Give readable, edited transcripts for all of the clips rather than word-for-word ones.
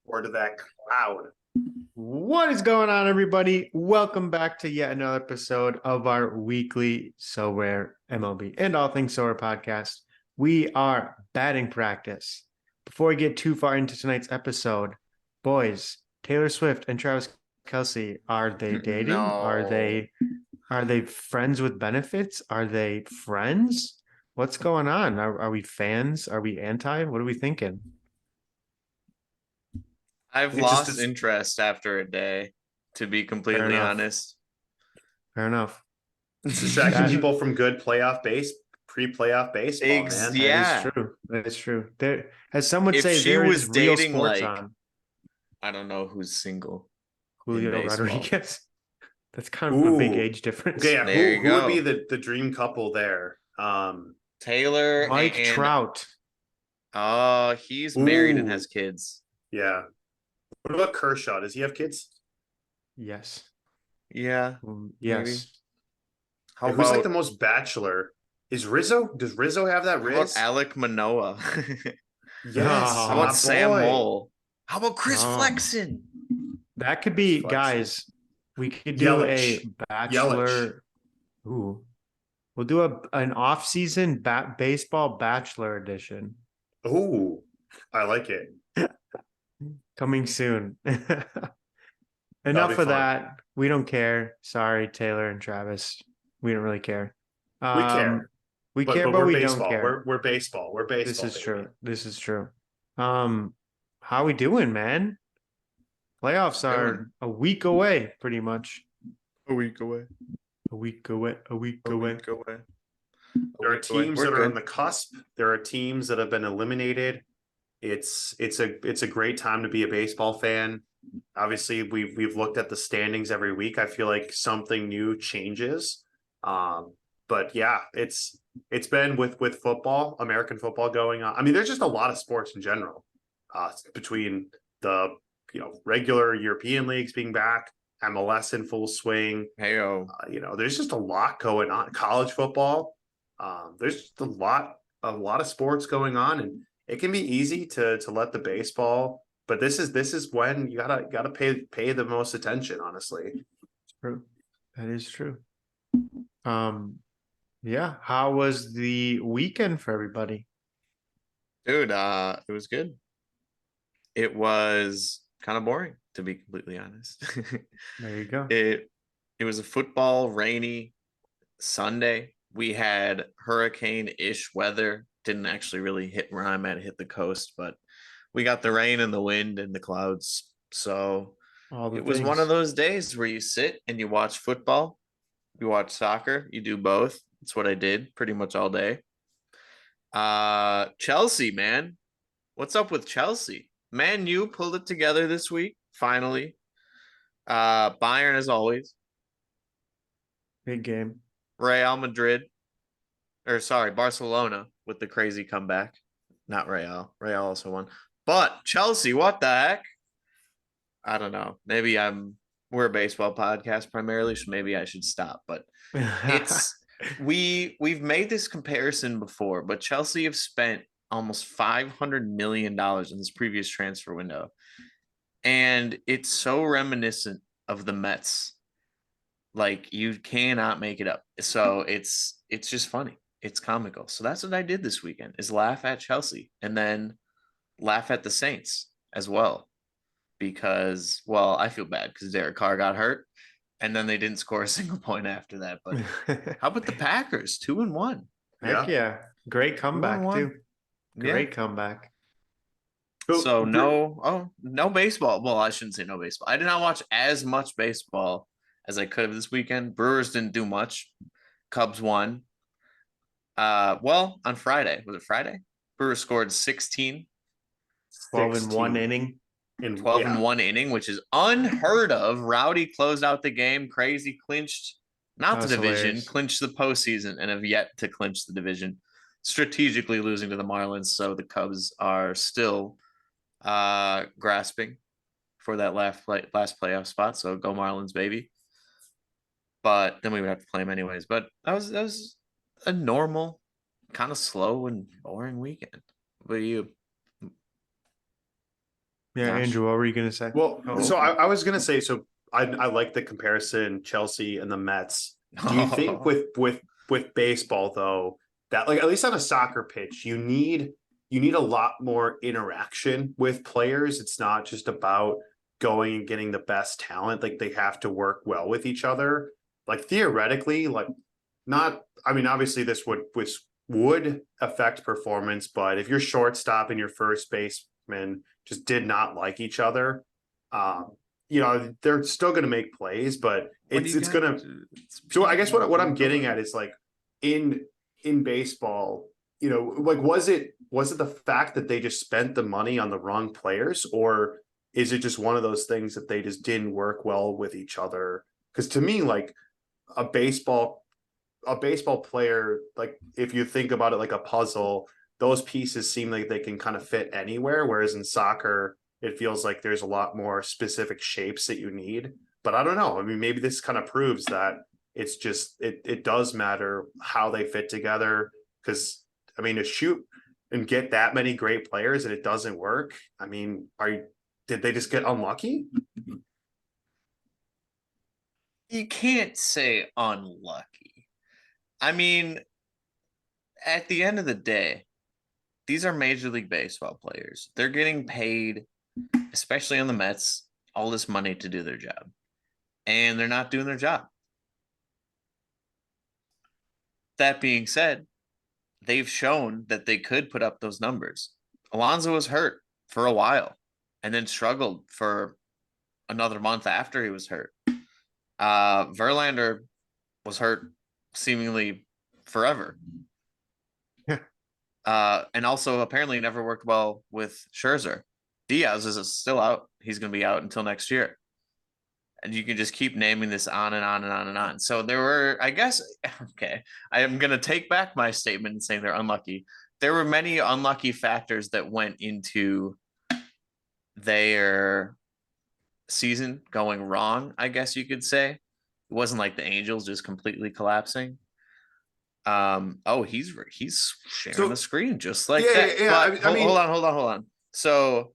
Or to that cloud. What is going on, everybody? Welcome back to yet another episode of our weekly Sorare MLB and all things Sorare podcast. We are batting practice. Before we get too far into tonight's episode, boys, Taylor Swift and Travis Kelce, are they dating? No. Are they friends with benefits? Are they friends? What's going on? Are we fans? Are we anti? What are we thinking? I've It's lost just- interest after a day, to be completely enough. honest. Fair enough. It's distracting people from good pre-playoff baseball, man. Yeah. That is true. That is true. There, as some would If say, she there was is real dating, sports like, on. I don't know who's single. Julio baseball. Rodriguez. That's kind of a big Ooh. age difference. Okay, yeah, There who you would be go. the dream couple there? Taylor Mike and Trout. he's married and Ooh. has kids. Yeah. What about Kershaw? Does he have kids? Yes. Yeah. Yes. Maybe. How Who's about like the most bachelor? Is Rizzo? Does Rizzo have that how about Riz? Alec Manoa? Yes. Oh, How my about Sam boy. Mole? How about Chris Oh. Flexen? That could be, Flex. guys. We could do Yelich. a bachelor. Ooh. We'll do an off-season baseball bachelor edition Ooh, I like it. coming soon. That'll Enough be of fun. that. We don't care. Sorry, Taylor and Travis. We don't really care. We care. We But, care, but but we're we baseball. don't care. We're baseball. We're baseball. This is baby. true. This is true. How we doing, man? Playoffs are a week away, pretty much. A week away. A week away. A week A away. week away. There are teams that We're are on good. the cusp. There are teams that have been eliminated. It's a great time to be a baseball fan. Obviously, we've looked at the standings every week. I feel like something new changes. But yeah, it's been with football, American football going on. I mean, there's just a lot of sports in general. Between the regular European leagues being back, MLS in full swing. Heyo. There's just a lot going on. College football. There's just a lot of sports going on, and it can be easy to let the baseball. But this is when you gotta pay the most attention. Honestly, True. That is true. Yeah. How was the weekend for everybody? Dude, it was good. It was kind of boring, to be completely honest. There you go. It was a football rainy Sunday. We had hurricane-ish weather. Didn't actually really hit where I'm at, hit the coast, but we got the rain and the wind and the clouds. So All the it was one things. of those days where you sit and you watch football, you watch soccer, you do both. That's what I did pretty much all day. Chelsea, man. What's up with Chelsea? Man, you pulled it together this week, finally. Bayern as always. Big game. Real Madrid. Or sorry, Barcelona with the crazy comeback. Not Real. Real also won. But Chelsea, what the heck? I don't know. Maybe we're a baseball podcast primarily, so maybe I should stop. But we've made this comparison before, but Chelsea have spent almost $500 million in this previous transfer window. And it's so reminiscent of the Mets. Like, you cannot make it up. So it's just funny. It's comical. So that's what I did this weekend, is laugh at Chelsea and then laugh at the Saints as well. Because, well, I feel bad because Derek Carr got hurt and then they didn't score a single point after that. But how about the Packers? 2-1. Heck yeah. Great comeback, 2-1. too. Great Yeah. comeback. So no baseball. Well, I shouldn't say no baseball. I did not watch as much baseball as I could have this weekend. Brewers didn't do much. Cubs won. Well, on Friday. Was it Friday? Brewers scored 16. 12 in one inning. 12 in one inning, which is unheard of. Rowdy closed out the game. Crazy clinched, not the division, Hilarious. clinched the postseason, and have yet to clinch the division. Strategically losing to the Marlins, so the Cubs are still grasping for that last playoff spot. So go Marlins, baby. But then we would have to play them anyways. But that was a normal, kind of slow and boring weekend. What are you? Yeah, Josh? Andrew, what were you gonna say? Well, Oh, so I was gonna say, so I like the comparison Chelsea and the Mets. Do you think with baseball though, that like at least on a soccer pitch, you need a lot more interaction with players. It's not just about going and getting the best talent. Like they have to work well with each other. Like theoretically, like not I mean, obviously this would affect performance, but if your shortstop and your first baseman just did not like each other, um, they're still going to make plays, but What do it's you it's got? going to. It's So I guess what I'm people. getting at is like in baseball, like was it the fact that they just spent the money on the wrong players, or is it just one of those things that they just didn't work well with each other? Because to me, like a baseball a baseball player, like if you think about it like a puzzle, those pieces seem like they can kind of fit anywhere. Whereas in soccer, it feels like there's a lot more specific shapes that you need. But I don't know. I mean, maybe this kind of proves that it's just it does matter how they fit together. Because I mean, to shoot and get that many great players and it doesn't work. I mean, did they just get unlucky? You can't say unlucky. I mean, at the end of the day, these are Major League Baseball players. They're getting paid, especially on the Mets, all this money to do their job. And they're not doing their job. That being said, they've shown that they could put up those numbers. Alonso was hurt for a while and then struggled for another month after he was hurt. Verlander was hurt seemingly forever. Yeah. And also apparently never worked well with Scherzer. Diaz is still out. He's going to be out until next year. And you can just keep naming this on and on and on and on. So there were, I guess, okay, I am going to take back my statement and saying they're unlucky. There were many unlucky factors that went into their season going wrong, I guess you could say. It wasn't like the Angels just completely collapsing. Oh, he's sharing So the screen just like yeah, that. yeah. But I mean, hold on. So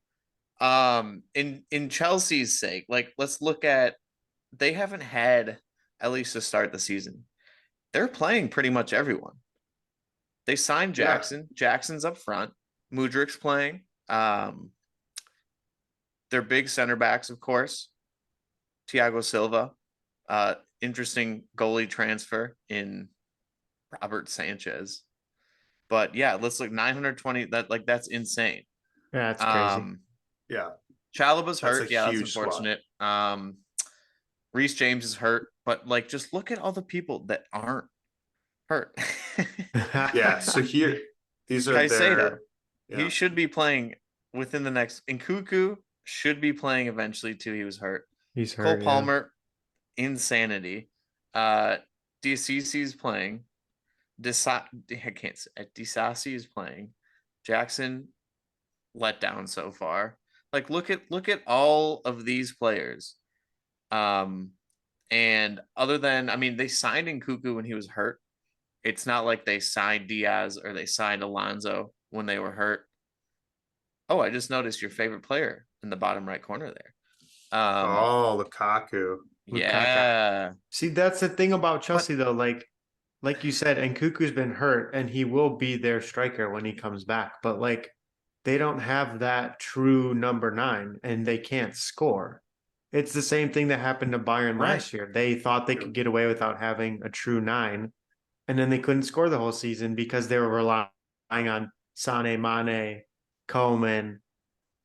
in Chelsea's sake, like let's look at, they haven't had, at least to start the season, they're playing pretty much everyone. They signed yeah. Jackson. Jackson's up front. Mudrik's playing. Their big center backs, of course. Thiago Silva. Interesting goalie transfer in Robert Sanchez. But yeah, let's look 920. That's insane. yeah, it's crazy. Yeah. Chalaba's That's hurt. a Yeah, that's huge squad. unfortunate. Reese James is hurt, but like just look at all the people that aren't hurt. Yeah. So here, these are Caicedo, their. he Yeah. should be playing within the next. And Cuckoo should be playing eventually too. He was hurt. He's Cole hurt. Yeah. Palmer, insanity. DCC is playing. I can't say Disasi is playing. Jackson let down so far. Like look at all of these players. And other than, I mean, they signed in Cuckoo when he was hurt. It's not like they signed Diaz or they signed Alonso when they were hurt. Oh, I just noticed your favorite player in the bottom right corner there. Oh, Lukaku. Lukaku. Yeah. See, that's the thing about But Chelsea, though. Like you said, and Cuckoo's been hurt, and he will be their striker when he comes back. But like, they don't have that true number 9, and they can't score. It's the same thing that happened to Bayern Right. last year. They thought they could get away without having a true 9, and then they couldn't score the whole season because they were relying on Sane, Mane, Coman,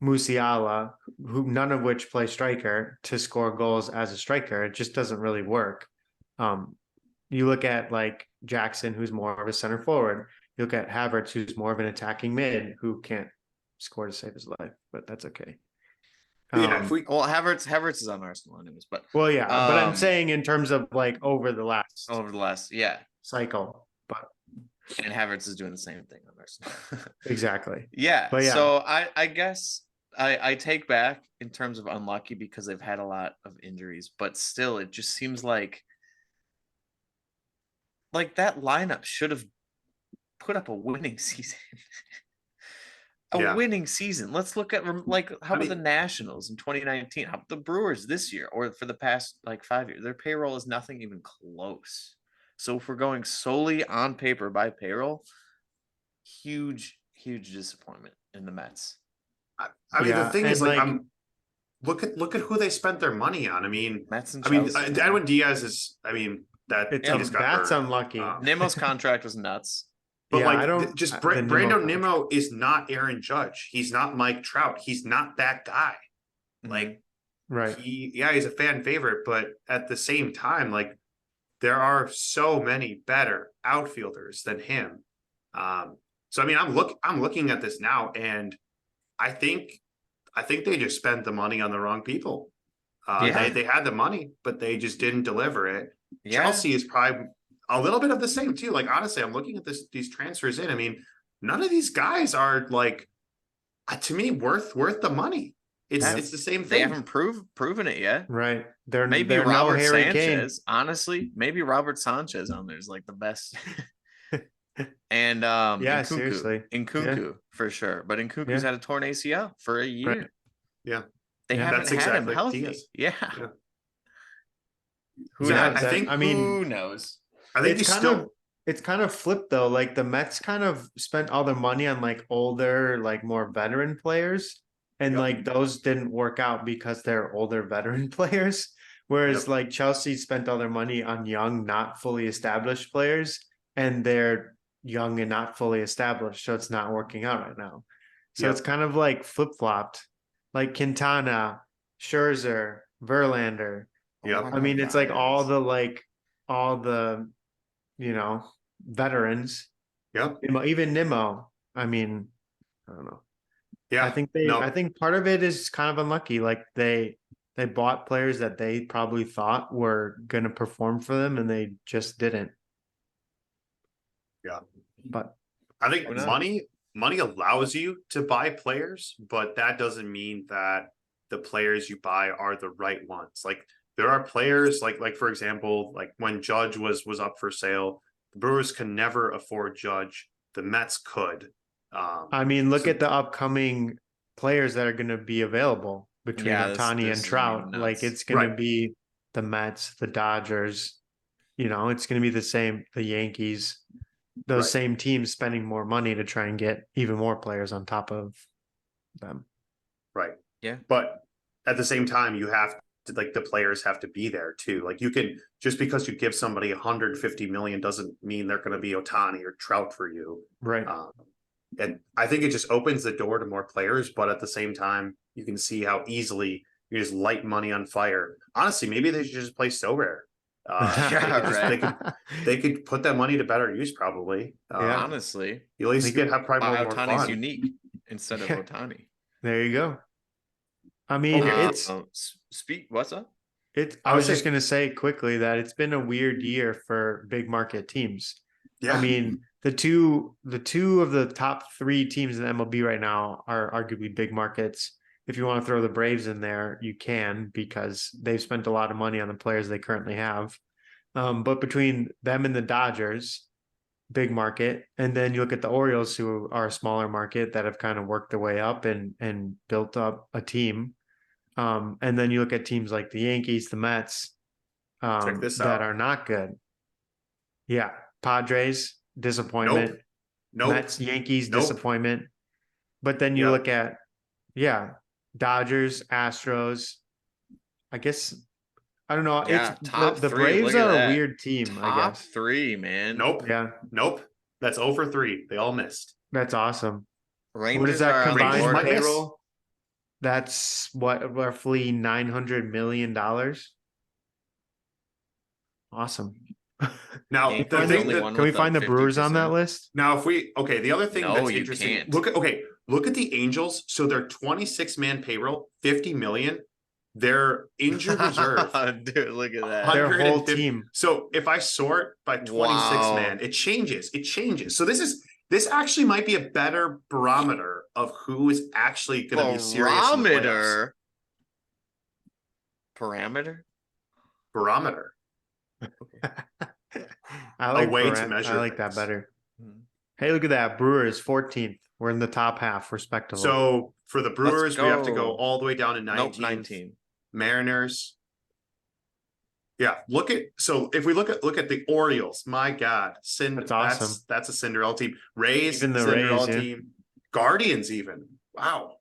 Musiala, who none of which play striker, to score goals as a striker. It just doesn't really work. You look at like Jackson, who's more of a center forward. You look at Havertz, who's more of an attacking mid, who can't score to save his life, but that's okay. Yeah. If we. well, Havertz is on Arsenal anyways, but Well, yeah, but I'm saying in terms of like over the last over the last, yeah. cycle, but And Havertz is doing the same thing on Arsenal. exactly. Yeah. But yeah. So I guess I take back in terms of unlucky because they've had a lot of injuries, but still it just seems like that lineup should have put up a winning season. a Yeah. winning season. Let's look at like how I about the mean- Nationals in 2019? How about the Brewers this year or for the past like 5 years? Their payroll is nothing even close. So if we're going solely on paper by payroll, huge disappointment in the Mets. I mean, the Yeah, thing is, and, like, like- look at who they spent their money on. I mean, Mets and I mean, Chelsea. man. Edwin Diaz is. I mean, that It's he just got that's hurt. unlucky. Nemo's contract was nuts. But Yeah, I like, don't- just the Nimmo Brando contract. Nimmo is not Aaron Judge. He's not Mike Trout. He's not that guy. Like, Right. he's a fan favorite, but at the same time, like, there are so many better outfielders than him. So I mean, I'm looking at this now, and I think they just spent the money on the wrong people. Yeah. They had the money, but they just didn't deliver it. Yeah. Chelsea is probably a little bit of the same too. Like, honestly, I'm looking at these transfers in. I mean, none of these guys are like, to me, worth the money. It's the same They thing. haven't proven it yet. Right. They're Maybe they're Robert no Harry Kane. Sanchez. Honestly, maybe Robert Sanchez on there is like the best. And Yeah, Nkunku, seriously. Nkunku for sure. But Nkunku's Yeah. had a torn ACL for a year. Right. Yeah. They Yeah. haven't That's had him exactly healthy. Diaz. Yeah. Yeah. Who So knows? I think I mean, who knows? I think it's kind of flipped though. Like the Mets kind of spent all their money on like older, like more veteran players, and Yep. like those didn't work out because they're older veteran players. Whereas Yep. like Chelsea spent all their money on young, not fully established players, and they're young and not fully established, so it's not working out right now. So Yep. it's kind of like flip flopped, like Quintana, Scherzer, Verlander. Yep. Oh I mean, my it's like all goodness. the veterans. Yep. Even Nimmo. I mean, I don't know. Yeah. I think No. I think part of it is kind of unlucky. Like they bought players that they probably thought were going to perform for them, and they just didn't. Yeah. But I think Who knows? money allows you to buy players, but that doesn't mean that the players you buy are the right ones. Like, there are players like for example, like when Judge was up for sale, the Brewers could never afford Judge. The Mets could. I mean, look So- at the upcoming players that are going to be available between Yeah, Ohtani this and is gonna be Trout. Like nuts. it's going to Right. be the Mets, the Dodgers. It's going to be the same. The Yankees, those Right. same teams spending more money to try and get even more players on top of them. Right. Yeah. But at the same time, you have to, like, the players have to be there too. Like, you can, just because you give somebody 150 million doesn't mean they're going to be Ohtani or Trout for you. Right. And I think it just opens the door to more players, but at the same time, you can see how easily you just light money on fire. Honestly, maybe they should just play Sorare. They could put that money to better use, probably. Yeah. Honestly, You at least They could have probably more Ohtani's fun. unique instead of Yeah. Ohtani. There you go. I mean, it's What's up? I I was would just say- going to say quickly that it's been a weird year for big market teams. Yeah. I mean, the two of the top three teams in the MLB right now are arguably big markets. If you want to throw the Braves in there, you can, because they've spent a lot of money on the players they currently have. But between them and the Dodgers, big market, and then you look at the Orioles, who are a smaller market that have kind of worked their way up and built up a team. And then you look at teams like the Yankees, the Mets, Check this that out. are not good. Yeah. Padres, disappointment. Nope. Mets, Yankees, Nope. disappointment. But then you Yep. look at, Dodgers, Astros. I guess, I don't know. Yeah, It's top the three, Braves look at are a that. weird team, I Top guess. 3, man. Nope. Yeah, Nope. That's over 3. They all missed. that's awesome. Rangers What is that are on the combined board. might miss. payroll? That's what, roughly $900 million. Awesome. Now, Yankees the are the thing only that one Can we with find the Brewers on that 50%. list? now, if we the other thing No, that's you interesting. can't. Look at the Angels. So their 26-man payroll, 50 million. Their injured reserve, Dude, look at that. Their whole 150. team. So if I sort by 26 Wow. man, it changes. It changes. So this actually might be a better barometer of who is actually going to be serious in the playoffs. Parameter? Barometer. I like way to I measure like that things. better. Mhm. Hey, look at that. Brewers 14th. We're in the top half, respectively. So for the Brewers, we have to go go. all the way down to 19. Nope, 19. Mariners. Yeah, so if we look at the Orioles, my God, That's awesome. That's a Cinderella team. Rays, Even the Cinderella Rays, yeah. team. Guardians, even. Wow.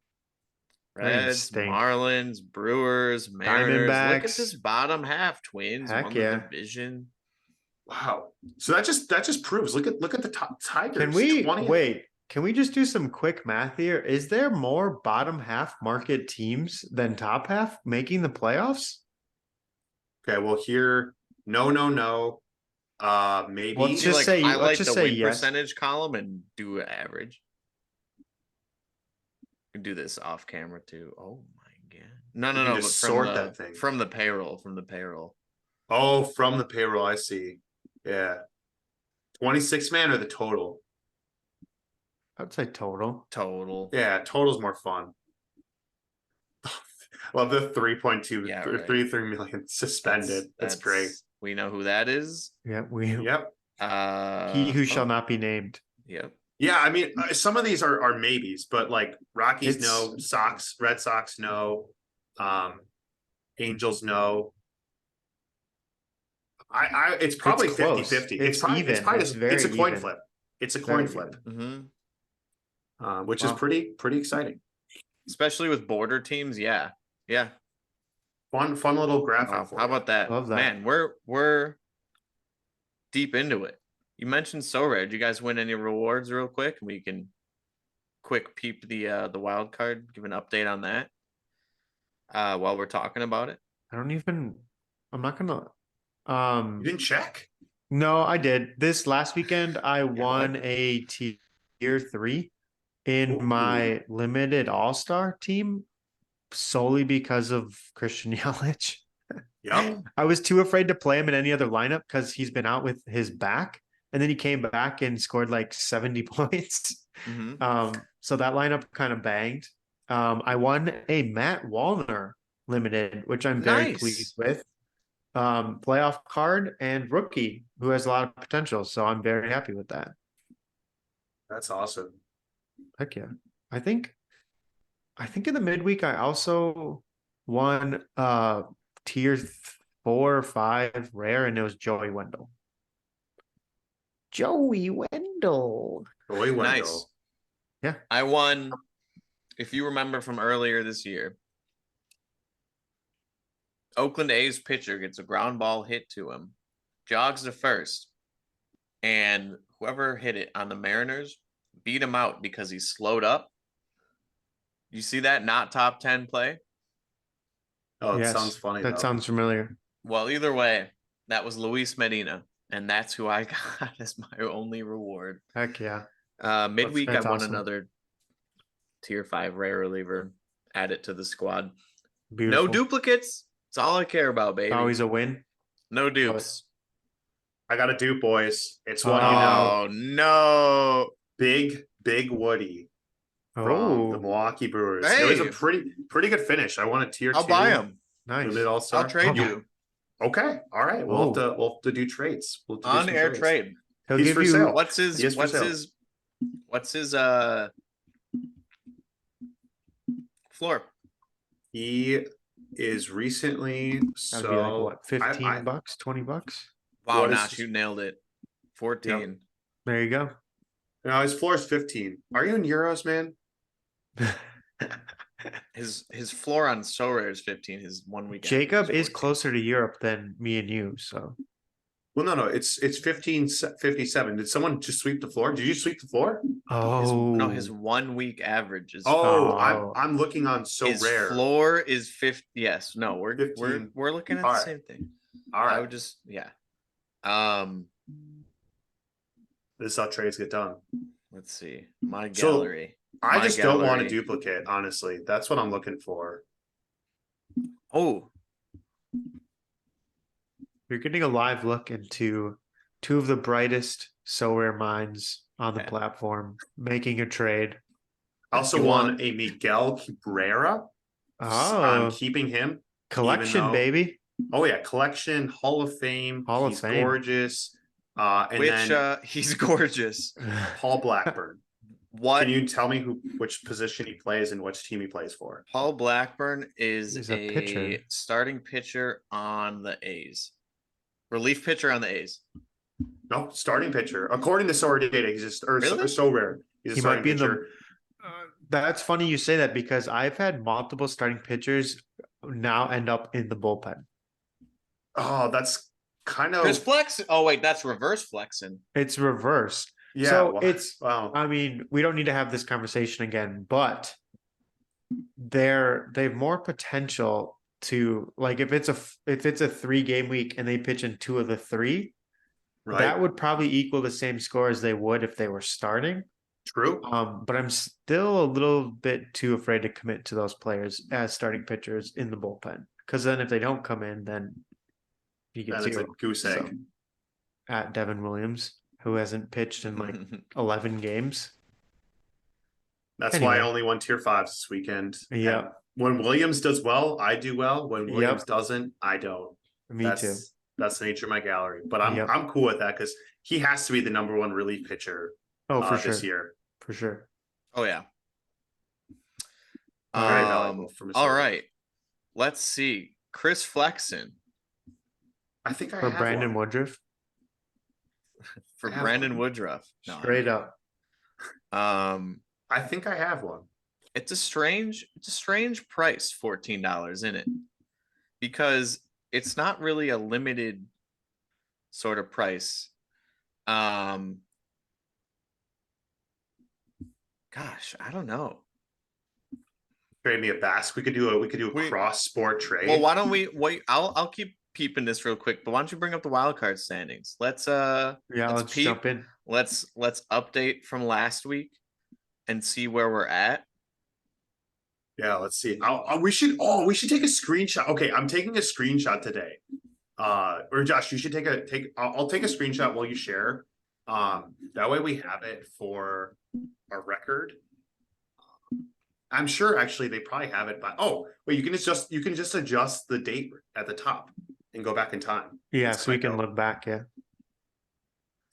Reds, stink. Marlins, Brewers, Mariners. Look at Diamondbacks. this bottom half. Twins Heck won yeah. the division. Wow. So that just proves. Look at the top Tigers. Can we 20th. wait? Can we just do some quick math here? Is there more bottom half market teams than top half making the playoffs? Okay, well here, no. Maybe. Let's just say- highlight just the say win yes. percentage column and do an average. You can do this off camera too. Oh my god. No, You can but just from sort the, that thing. from the payroll. Oh, from the payroll, I see. Yeah. 26 man or the total? I'd say total. Total. Yeah, total's more fun. Love the 3.2 Yeah, or right. 33 million suspended. That's great. We know who that is. Yeah, Yep. he who Oh, shall not be named. Yep. Yeah, I mean, some of these are maybes, but like Rockies, It's- no. Sox, Red Sox, no. Angels, no. It's probably It's close. 50-50. It's even. It's very it's a coin even. flip. It's a Very coin flip, Mm-hmm. which Wow. is pretty exciting. Especially with border teams. Yeah. Yeah. Fun little graphic. Wow, for how you. about that? Love that. Man, we're deep into it. You mentioned Sorare. Did you guys win any rewards real quick? We can quick peep the wild card, give an update on that. While we're talking about it. I'm not gonna You didn't check? no, I did. This last weekend I won like a tier 3 in Ooh. my limited all-star team solely because of Christian Yelich. Yep. I was too afraid to play him in any other lineup because he's been out with his back, and then he came back and scored like 70 points. Mm-hmm. So that lineup kind of banged. I won a Matt Wallner limited, which I'm very pleased with. Playoff card and rookie who has a lot of potential. So I'm very happy with that. That's awesome. Heck yeah. I think in the midweek I also won tier 4 or 5 rare, and it was Joey Wendell. Joey Wendell. Roy Wendell. Nice. Yeah. I won, if you remember from earlier this year, Oakland A's pitcher gets a ground ball hit to him, jogs to first, and whoever hit it on the Mariners beat him out because he slowed up. You see that not top 10 play? Oh, it Yes, sounds funny. That though. sounds familiar. Well, either way, that was Luis Medina, and that's who I got as my only reward. Heck yeah. Midweek, that's I won awesome. another tier 5 rare reliever. Add it to the squad. Beautiful. No duplicates. That's all I care about, baby. Always a win. No dupes. I got a dupe, boys. It's one Oh no! Big Woody from the Oh, Milwaukee Brewers. It was a Hey! pretty good finish. I won a tier 2. I'll buy him. nice. Limited all-star. I'll trade you. Okay. All right. We'll have to do trades. We'll have to do some On air trades. trade. He'll He's give for you sale. What's his? He is for sale. What's his floor? He is recently that'd be like what, 15 I- bucks, 20 bucks? Wow, What is Nash, his- you nailed it. 14. There you go. No, his floor is 15. Are you in euros, man? His floor on Sorare is 15. His 1 week. Jacob average is 14. closer to Europe than me and you, so Well, no, it's 15.57. Did someone just sweep the floor? Did you sweep the floor? His 1 week average is. Oh, Oh. I'm looking on his rare. floor is 50. Yes, no, we're 15. looking at All the right. same thing. All I right, would just this is how trades get done. let's see my So, gallery. I My just don't want a gallery. duplicate, honestly. That's what I'm looking for. Oh, you're getting a live look into 2 of the brightest so rare minds on the Okay. platform making a trade. I also You want want- a Miguel Cabrera. Oh, I'm keeping him. collection, though- baby. Oh yeah, collection, Hall of Fame. Hall of He's Fame. gorgeous. And which then he's gorgeous. Paul Blackburn. What Can you tell me which position he plays and which team he plays for? Paul Blackburn is He's a pitcher. starting pitcher on the A's. Relief pitcher on the A's. No, starting pitcher. According to Sorare data, he's just Really? so rare. He's a He starting might be in pitcher. That's funny you say that because I've had multiple starting pitchers now end up in the bullpen. Oh, that's kind Chris of Flex. Oh wait, that's reverse flexing. It's reverse. yeah. So Wow. it's wow. I mean, we don't need to have this conversation again, but they've more potential to like if it's a 3-game week and they pitch in 2 of the 3, Right. that would probably equal the same score as they would if they were starting. True. But I'm still a little bit too afraid to commit to those players as starting pitchers in the bullpen. Because then if they don't come in, then you get And it's a 0. goose egg. So, at Devin Williams, who hasn't pitched in like 11 games. That's why I Anyway. only won tier 5s this weekend. Yeah. And when Williams does well, I do well. When Williams Yep. doesn't, I don't. Me that's, too. That's the nature of my gallery. But I'm Yep. I'm cool with that because he has to be the number 1 relief pitcher Oh, for sure. this year. For sure. Oh yeah. Very valuable for Mr. All right. Let's see. Chris Flexen I think I For have Brandon one. Woodruff. for I have Brandon one. Woodruff. No, Straight up. I think I have one. It's a strange price, $14 in it, because it's not really a limited sort of price. Gosh, I don't know. Trade me a Basque. We could do a cross sport trade. Well, why don't we wait? I'll keep peeping this real quick, but why don't you bring up the wild card standings? Let's Let's peep. jump in. Let's update from last week and see where we're at. Yeah, let's see. We should take a screenshot. Okay, I'm taking a screenshot today. Or Josh, you should I'll take a screenshot while you share. That way we have it for our record. I'm sure actually they probably have it, but you can just adjust the date at the top and go back in time. Yeah, Let's so we click can go. look back. Yeah.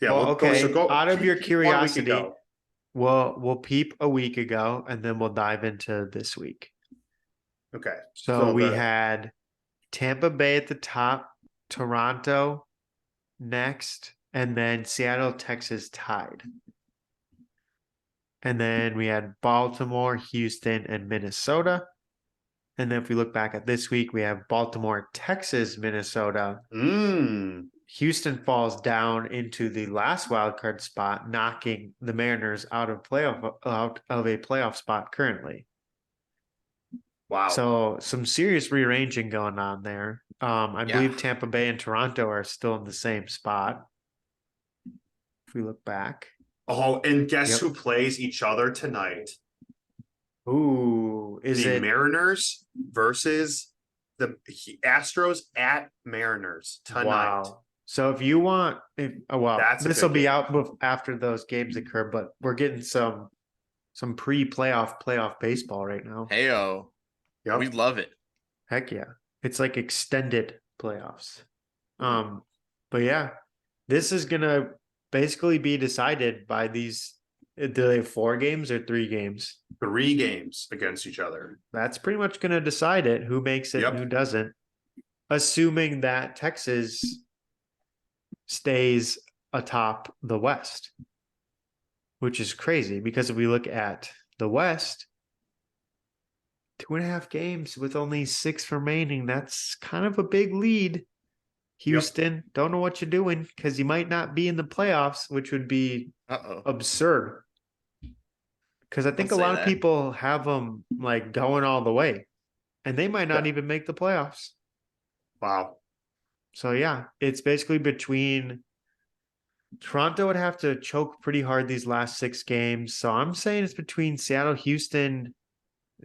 Yeah, Well, okay. Out of your peep 1 week curiosity, ago. we'll peep a week ago and then we'll dive into this week. Okay. So we had Tampa Bay at the top, Toronto next, and then Seattle, Texas tied. And then we had Baltimore, Houston, and Minnesota. And then if we look back at this week, we have Baltimore, Texas, Minnesota. Houston falls down into the last wild card spot, knocking the Mariners out of a playoff spot currently. Wow. So some serious rearranging going on there. I believe Tampa Bay and Toronto are still in the same spot. If we look back. Oh, and guess who plays each other tonight? Ooh, is the it Mariners versus the Astros at Mariners tonight? Wow. So if you want, this will be out after those games occur, but we're getting some playoff baseball right now. Heyo. Yep. We love it. Heck yeah. It's like extended playoffs. But yeah, this is gonna basically be decided by these. Do they have 4 games or 3 games? 3 games against each other. That's pretty much gonna decide it. Who makes it and who doesn't. Assuming that Texas stays atop the West, which is crazy because if we look at the West, 2.5 games with only 6 remaining, that's kind of a big lead. Houston, don't know what you're doing because you might not be in the playoffs, which would be absurd. Because I think a lot of people have them like going all the way, and they might not even make the playoffs. Wow. So yeah, it's basically between Toronto would have to choke pretty hard these last 6 games. So I'm saying it's between Seattle, Houston.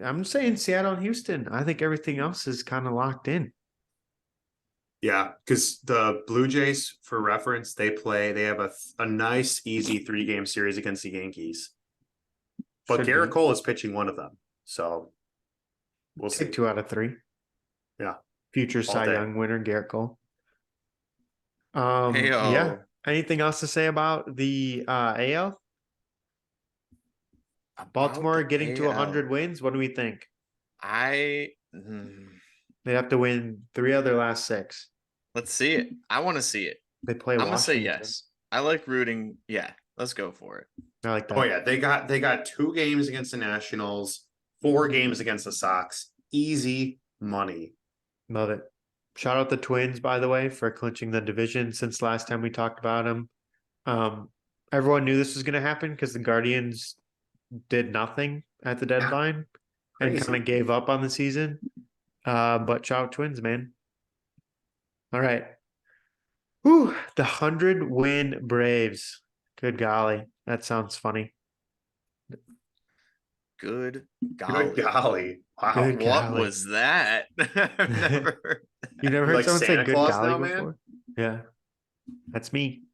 I'm saying Seattle and Houston. I think everything else is kind of locked in. Yeah, because the Blue Jays, for reference, they have a nice, easy 3-game series against the Yankees. But Garrett Cole is pitching one of them. So we'll see. 2 out of 3. Yeah. Future Cy Young winner, Garrett Cole. Yeah. Anything else to say about the AL? Baltimore the getting to 100 AL. wins. What do we think? I They have to win 3 of their last 6. let's see it. I want to see it. They play I'm gonna say Washington. yes. I like rooting. Yeah, let's go for it. I like that. Oh yeah, they got 2 games against the Nationals, 4 games against the Sox. Easy money. Love it. Shout out the Twins, by the way, for clinching the division since last time we talked about them. Everyone knew this was going to happen because the Guardians did nothing at the deadline and Crazy. kind of gave up on the season. But shout out Twins, man. All right. Whew, the 100-win Braves. Good golly. That sounds funny. Good golly. Good golly. Wow. Good What golly. was that? I've never heard You never heard like someone say Santa good Claus golly now, man? before? Yeah. That's me.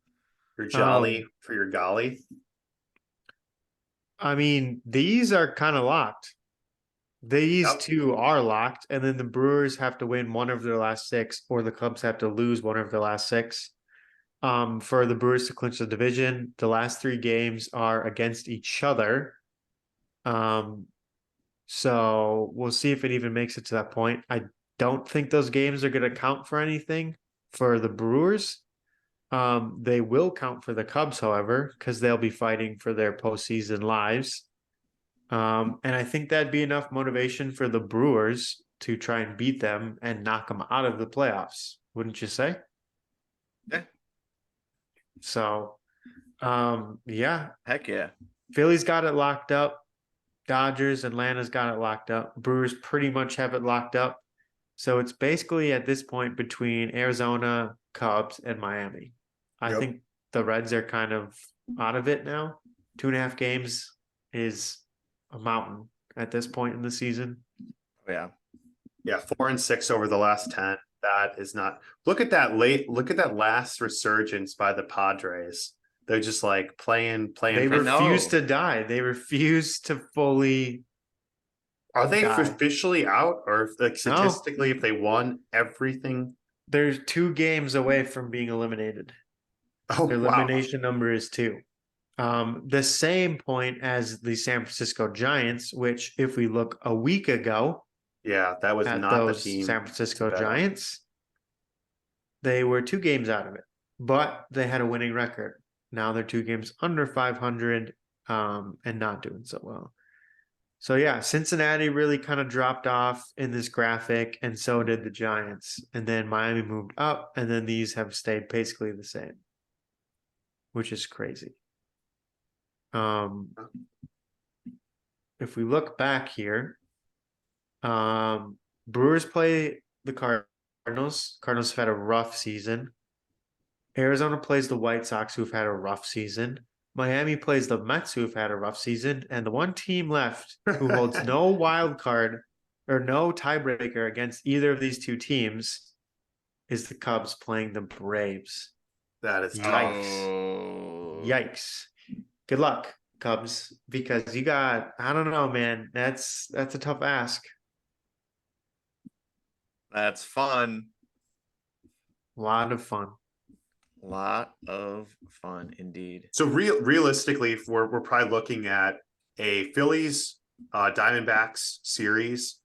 You're jolly Um, for your golly. I mean, these are kind of locked. These Yep. 2 are locked, and then the Brewers have to win 1 of their last 6, or the Cubs have to lose 1 of their last 6. For the Brewers to clinch the division, the last 3 games are against each other. So we'll see if it even makes it to that point. I don't think those games are going to count for anything for the Brewers. They will count for the Cubs, however, because they'll be fighting for their postseason lives. And I think that'd be enough motivation for the Brewers to try and beat them and knock them out of the playoffs, wouldn't you say? Yeah. So, yeah, Heck yeah. Philly's got it locked up. Dodgers, Atlanta's got it locked up. Brewers pretty much have it locked up. So it's basically at this point between Arizona, Cubs, and Miami. I Yep. think the Reds are kind of out of it now. 2.5 games is a mountain at this point in the season. Yeah. Yeah, 4 and 6 over the last 10. That is not. Look at that last resurgence by the Padres. They're just like playing. They for- refuse know. to die. They refuse to fully. Are they die. officially out, or like statistically, if they won everything? They're 2 games away from being eliminated. Oh Their wow! elimination number is 2. The same point as the San Francisco Giants, which if we look a week ago Yeah, that was at not the those team. San Francisco to bet on. Giants, they were 2 games out of it, but they had a winning record. Now they're 2 games under 500 and not doing so well. So yeah, Cincinnati really kind of dropped off in this graphic, and so did the Giants. And then Miami moved up, and then these have stayed basically the same, which is crazy. If we look back here, Brewers play the Cardinals. Cardinals have had a rough season. Arizona plays the White Sox, who've had a rough season. Miami plays the Mets, who've had a rough season. And the one team left who holds no wild card or no tiebreaker against either of these 2 teams is the Cubs playing the Braves. That is Yikes. Oh. Yikes. Good luck, Cubs, because you got, I don't know, man. That's a tough ask. That's fun. A lot of fun. Lot of fun indeed. So realistically, if we're probably looking at a Phillies Diamondbacks series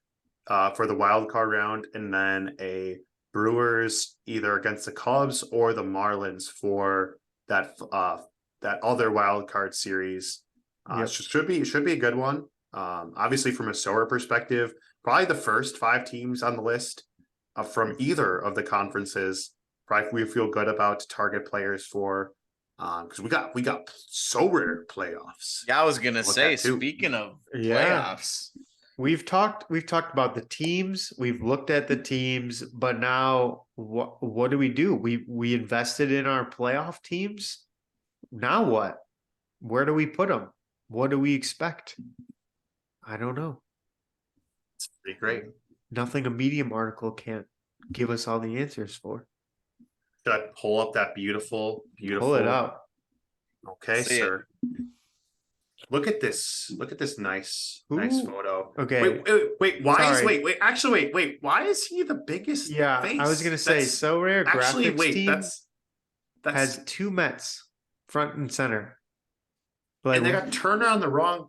for the wild card round, and then a Brewers either against the Cubs or the Marlins for that other wild card series. Yep. Should be a good one. Obviously, from a Sower perspective, probably the first 5 teams on the list from either of the conferences. Probably we feel good about to target players for, because we got so rare playoffs. Yeah, I was gonna Look say, at too. speaking of Yeah. playoffs, We've talked about the teams. We've looked at the teams, but now what do? We invested in our playoff teams. Now what? Where do we put them? What do we expect? I don't know. It's pretty great. Nothing a Medium article can't give us all the answers for. Should I pull up that beautiful? Pull it up. Okay, See it. sir. Look at this. Look at this nice Ooh. photo. Okay. Wait. Why is Sorry. Actually, wait. Why is he the biggest? Yeah, face? I was gonna say That's- So Rare Actually, Graphics wait. team That's has 2 Mets front and center. Like, and they got Turner on the wrong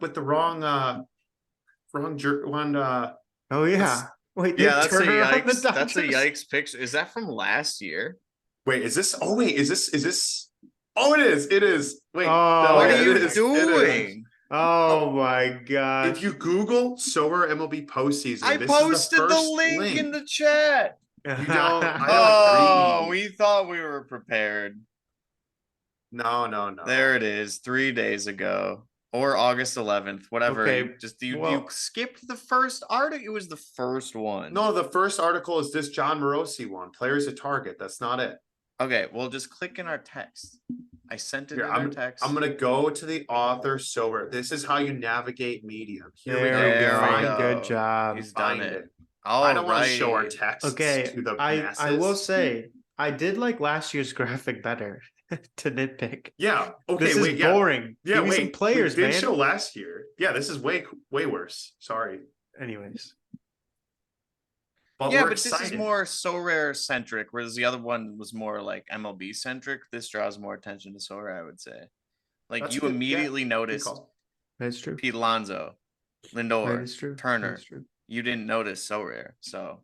one. oh yeah. Wait, they Yeah, have that's a Turner on the yikes. That's a Dodgers? yikes picture. Is that from last year? Wait, is this? Oh wait, is this? Oh, it is. It is. Wait, Oh, no, What yeah, are it you is. It is. doing? Oh my gosh. If you Google Sorare MLB postseason, I this is the posted the first link in link. the chat. You don't. I Oh, don't agree. we thought we were prepared. No. There it is, 3 days ago. Or August 11th, whatever. Okay, You well- skipped the first article. It was the first one. No, the first article is this John Morosi one. Players at Target. That's not it. Okay, well, just click in our text. I sent it Here, in our text. I'm gonna go to the author Sorare. This is how you navigate Medium. Here we go. There we Find go. Good job. He's done Find it. it. All I don't want to show our right. texts Okay, to the I masses. will say I did like last year's graphic better to nitpick. Yeah. Okay. This is wait. Yeah. boring. Yeah. Give me wait. some players, we did man. show last year. Yeah. This is way worse. Sorry. Anyways, But Yeah, we're but excited. this is more Sorare centric, whereas the other one was more like MLB centric. This draws more attention to Sorare, I would say. Like That's you good. Yeah, immediately good noticed call. that's true. Pete Alonso, That Lindor, is true. Turner. That's true. You didn't notice Sorare, so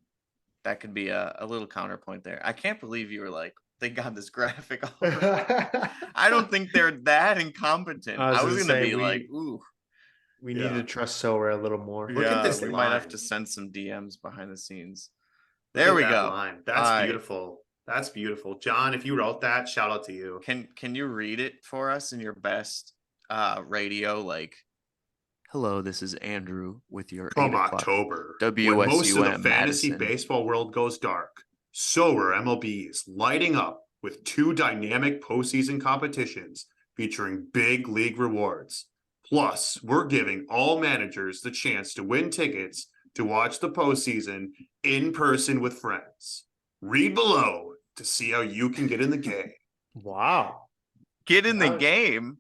that could be a little counterpoint there. I can't believe you were like, they got this graphic already. I don't think they're that incompetent. I was I was gonna gonna say, be like, ooh, We need Yeah. to trust Sorare a little more. Look at this we might have line. to send some DMs behind the scenes. Look There at we that go. line. That's All right. beautiful. That's beautiful. John, if you wrote that, shout out to you. Can you read it for us in your best radio? Like, hello, this is Andrew with your Come 8 o'clock October, when most of the WSUM fantasy Madison. baseball world goes dark, Sorare MLB is lighting up with 2 dynamic postseason competitions featuring big league rewards. Plus, we're giving all managers the chance to win tickets to watch the postseason in person with friends. Read below to see how you can get in the game. Wow. Get in the Wow. game.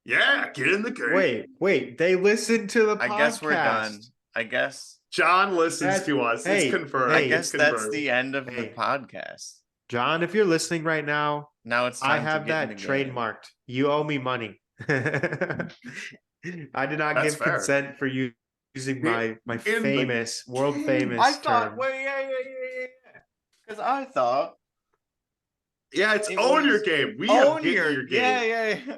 Yeah, get in the game. Wait. They listened to the podcast. I guess we're done. I guess. John listens That's- to us. hey, it's confirmed. I hey, guess it's that's confirmed. the end of Hey. the podcast. John, if you're listening right now, Now it's time I to have get in that the game. trademarked. You owe me money. I did not That's give fair. consent for you using my the famous, world game. famous I thought, term. wait, yeah. Because I thought Yeah, it's It own was your game. We have own get in your game. Yeah.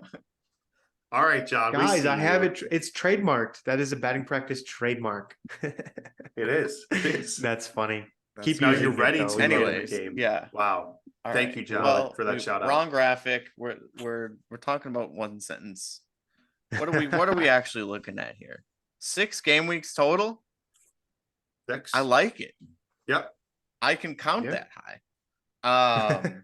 All right, John. we Guys, see I have you. it. It's trademarked. That is a batting practice trademark. It is. It is. That's funny. That's Keep now using you're it, ready though. to We love it. Anyways, game. yeah. Wow. All Thank right. you, John, Well, for that shout out. Wrong graphic. We're talking about one sentence. What are we actually looking at here? 6 game weeks total. 6. I like it. Yep. I can count Yeah. that high.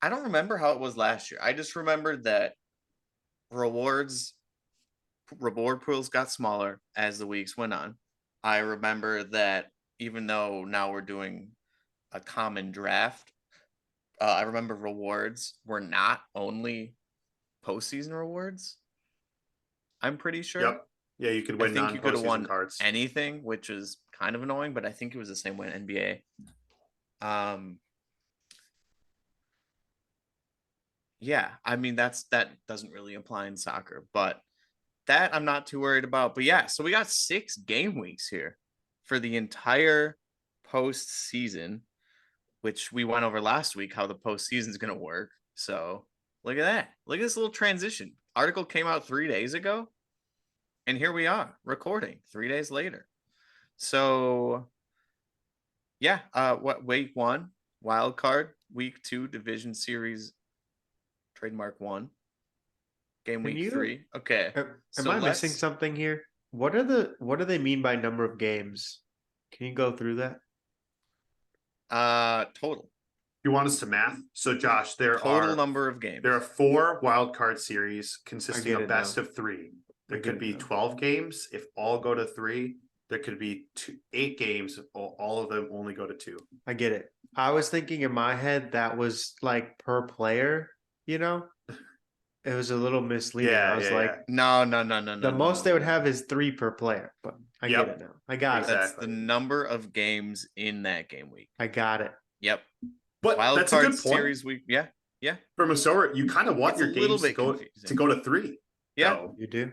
I don't remember how it was last year. I just remembered that reward pools got smaller as the weeks went on. I remember that even though now we're doing a common draft, I remember rewards were not only postseason rewards. I'm pretty sure. Yep. Yeah, you could I win think you could have non-postseason won cards. anything, which is kind of annoying, but I think it was the same way in NBA. Yeah, I mean that doesn't really apply in soccer, but that I'm not too worried about. But yeah, so we got 6 game weeks here for the entire postseason, which we went over last week how the postseason is going to work. So look at that. Look at this little transition. Article came out 3 days ago, and here we are recording 3 days later. So yeah, week 1 wild card, week 2 division series. Trademark 1, game week 3. Okay. Am I missing something here? What do they mean by number of games? Can you go through that? Total. You want us to math? So, Josh, Total number of games. There are 4 wild card series consisting get of it best now. of 3. There I could get be it now. 12 games if all go to 3. There could be 8 games if all of them only go to 2. I get it. I was thinking in my head that was like per player, you know? It was a little misleading. Yeah, I was yeah, like, yeah. No. the most they would have is 3 per player, but I Yep. get it now. I got Exactly. That's the number of games in that game week. it. I got it. Yep. But Wild that's a card good point. series week. Yeah. Yeah. From a sower, you kind of want It's a your little games to bit go confusing. to 3. Yeah. though. You do?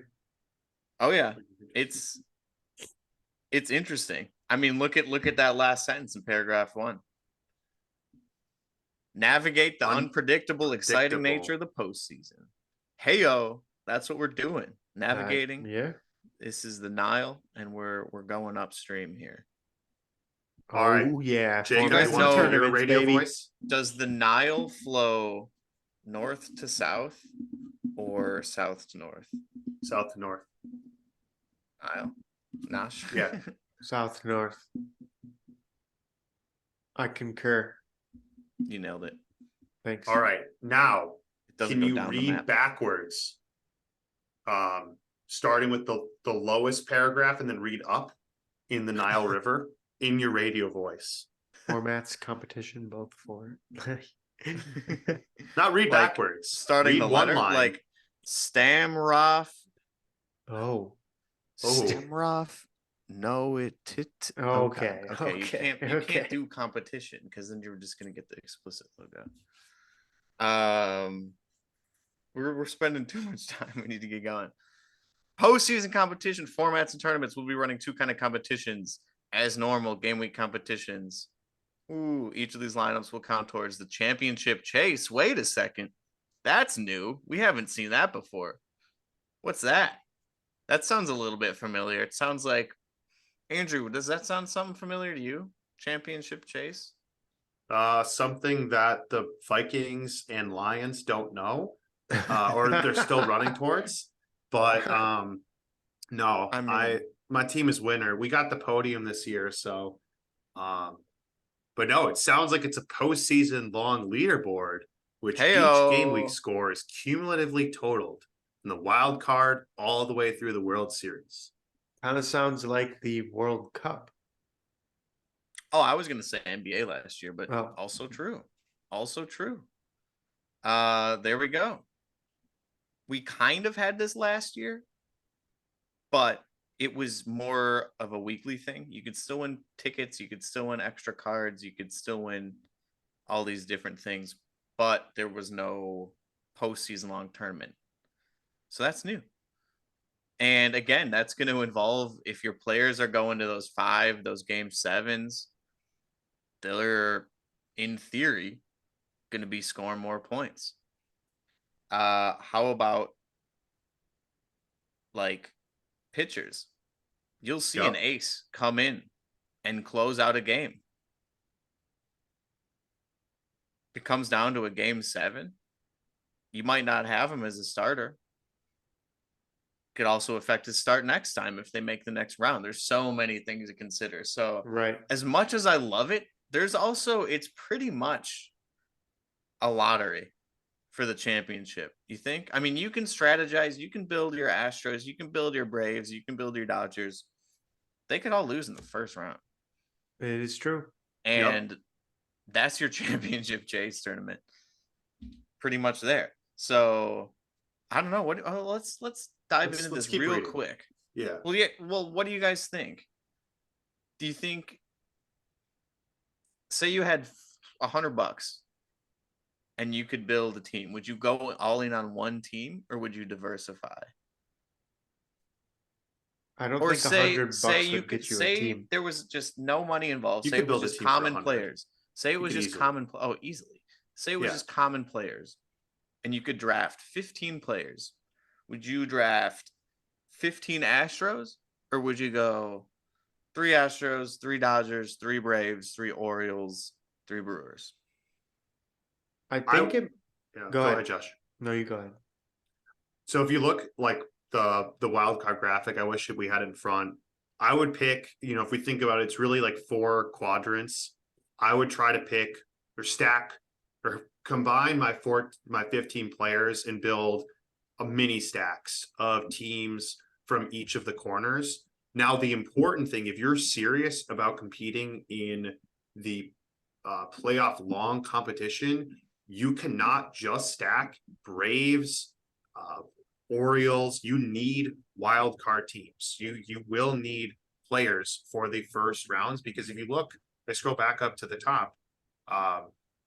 Oh yeah. It's interesting. I mean, look at that last sentence in paragraph 1. Navigate the unpredictable, exciting nature of the postseason. Heyo, that's what we're doing. Navigating. Yeah. This is the Nile, and we're going upstream here. All right. Oh, yeah. Jake, guys you Formats want and to know do your tournaments, radio baby. voice? Does the Nile flow north to south or south to north? South to north. Nile. Not sure. Yeah. South, north. I concur. You nailed it. Thanks. All right. Now, It doesn't can go you down the read map. backwards? Starting with the lowest paragraph and then read up in the Nile River in your radio voice. Formats, competition, both for it. Not read Like, backwards. Starting read the one letter, line. like Stamroth. Oh. Oh. Stamroth. No, it. Okay. Okay. You can't. You Okay. can't do competition because then you're just gonna get the explicit logo. We're spending too much time. We need to get going. Postseason competition formats and tournaments. We'll be running 2 kind of competitions as normal game week competitions. Ooh, each of these lineups will count towards the championship chase. Wait a second. That's new. We haven't seen that before. What's that? That sounds a little bit familiar. It sounds like, Andrew, does that sound something familiar to you? Championship chase? Something that the Vikings and Lions don't know, or they're still running towards. But no, I mean, my team is winner. We got the podium this year, so but no, it sounds like it's a postseason long leaderboard, which each game week heyo. score is cumulatively totaled from the wild card all the way through the World Series. Kind of sounds like the World Cup. Oh, I was gonna say NBA last year, but Oh. also true. Also true. There we go. We kind of had this last year, but it was more of a weekly thing. You could still win tickets, you could still win extra cards, you could still win all these different things, but there was no postseason long tournament. So that's new. And again, that's going to involve, if your players are going to those game 7s, they're in theory going to be scoring more points. How about like pitchers? You'll see an ace come in and close out a game. It comes down to a game 7. You might not have him as a starter. Could also affect his start next time if they make the next round. There's so many things to consider. So Right. as much as I love it, there's also, it's pretty much a lottery for the championship. You think? I mean, you can strategize, you can build your Astros, you can build your Braves, you can build your Dodgers. They could all lose in the first round. It is true. And that's your championship chase tournament. Pretty much there. So I don't know. Let's dive into this real quick. Yeah. Well, yeah. Well, what do you guys think? Do you think, say you had $100 and you could build a team, would you go all in on one team or would you diversify? I don't Or think say $100 would get you a say team. there was just no money involved. You Say could it was build a just team for common 100. players. Say it was just easily. common. Oh, easily. Say it was just common players, and you could draft 15 players. Would you draft 15 Astros, or would you go 3 Astros, 3 Dodgers, 3 Braves, 3 Orioles, 3 Brewers? I think it. Yeah, Go ahead, Josh. No, you go ahead. So if you look like the wild card graphic, I wish we had in front. I would pick, if we think about it, it's really like 4 quadrants. I would try to pick or stack or combine my 15 players and build a mini stacks of teams from each of the corners. Now, the important thing, if you're serious about competing in the playoff long competition, you cannot just stack Braves, Orioles. You need wild card teams. You will need players for the first rounds, because if you look, I scroll back up to the top.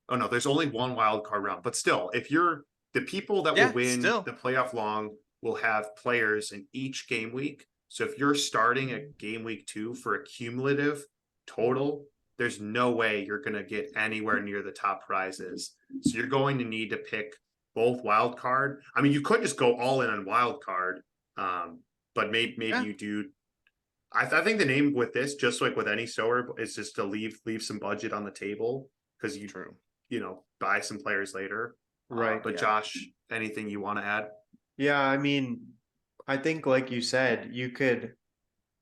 Oh no, there's only one wild card round, but still, if you're the people that will Yeah, win still. the playoff long will have players in each game week. So if you're starting at game week 2 for a cumulative total, there's no way you're going to get anywhere near the top prizes. So you're going to need to pick both wild card. I mean, you could just go all in on wild card, but maybe Yeah. you do. I think the name with this, just like with any sower, is just to leave some budget on the table because True. buy some players later. Right. But Yeah. Josh, anything you want to add? Yeah, I mean, I think like you said, you could,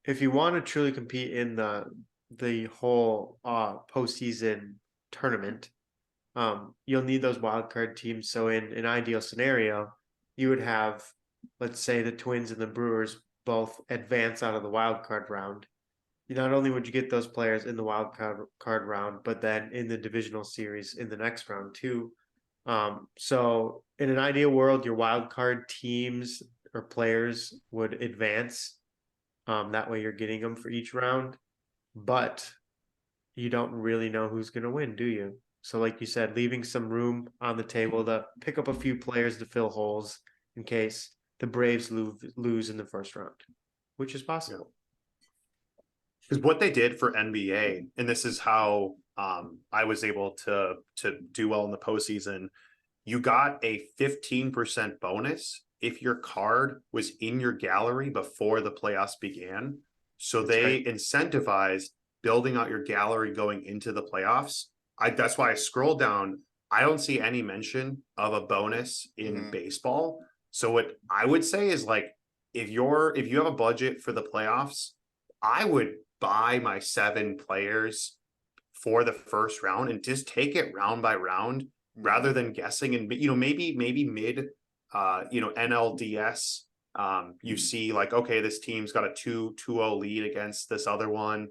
if you want to truly compete in the whole postseason tournament, you'll need those wild card teams. So in an ideal scenario, you would have, let's say, the Twins and the Brewers both advance out of the wild card round. Not only would you get those players in the card round, but then in the divisional series in the next round too. So in an ideal world, your wild card teams or players would advance. That way you're getting them for each round, but you don't really know who's going to win, do you? So, like you said, leaving some room on the table to pick up a few players to fill holes in case the Braves lose in the first round, which is possible. Because what they did for NBA, and this is how I was able to do well in the postseason. You got a 15% bonus if your card was in your gallery before the playoffs began. So That's they right. incentivized building out your gallery going into the playoffs. That's why I scrolled down. I don't see any mention of a bonus in baseball. So what I would say is like if you have a budget for the playoffs, I would buy my 7 players for the first round and just take it round by round rather than guessing. And maybe mid NLDS, you see like, okay, this team's got a 2-0 lead against this other one.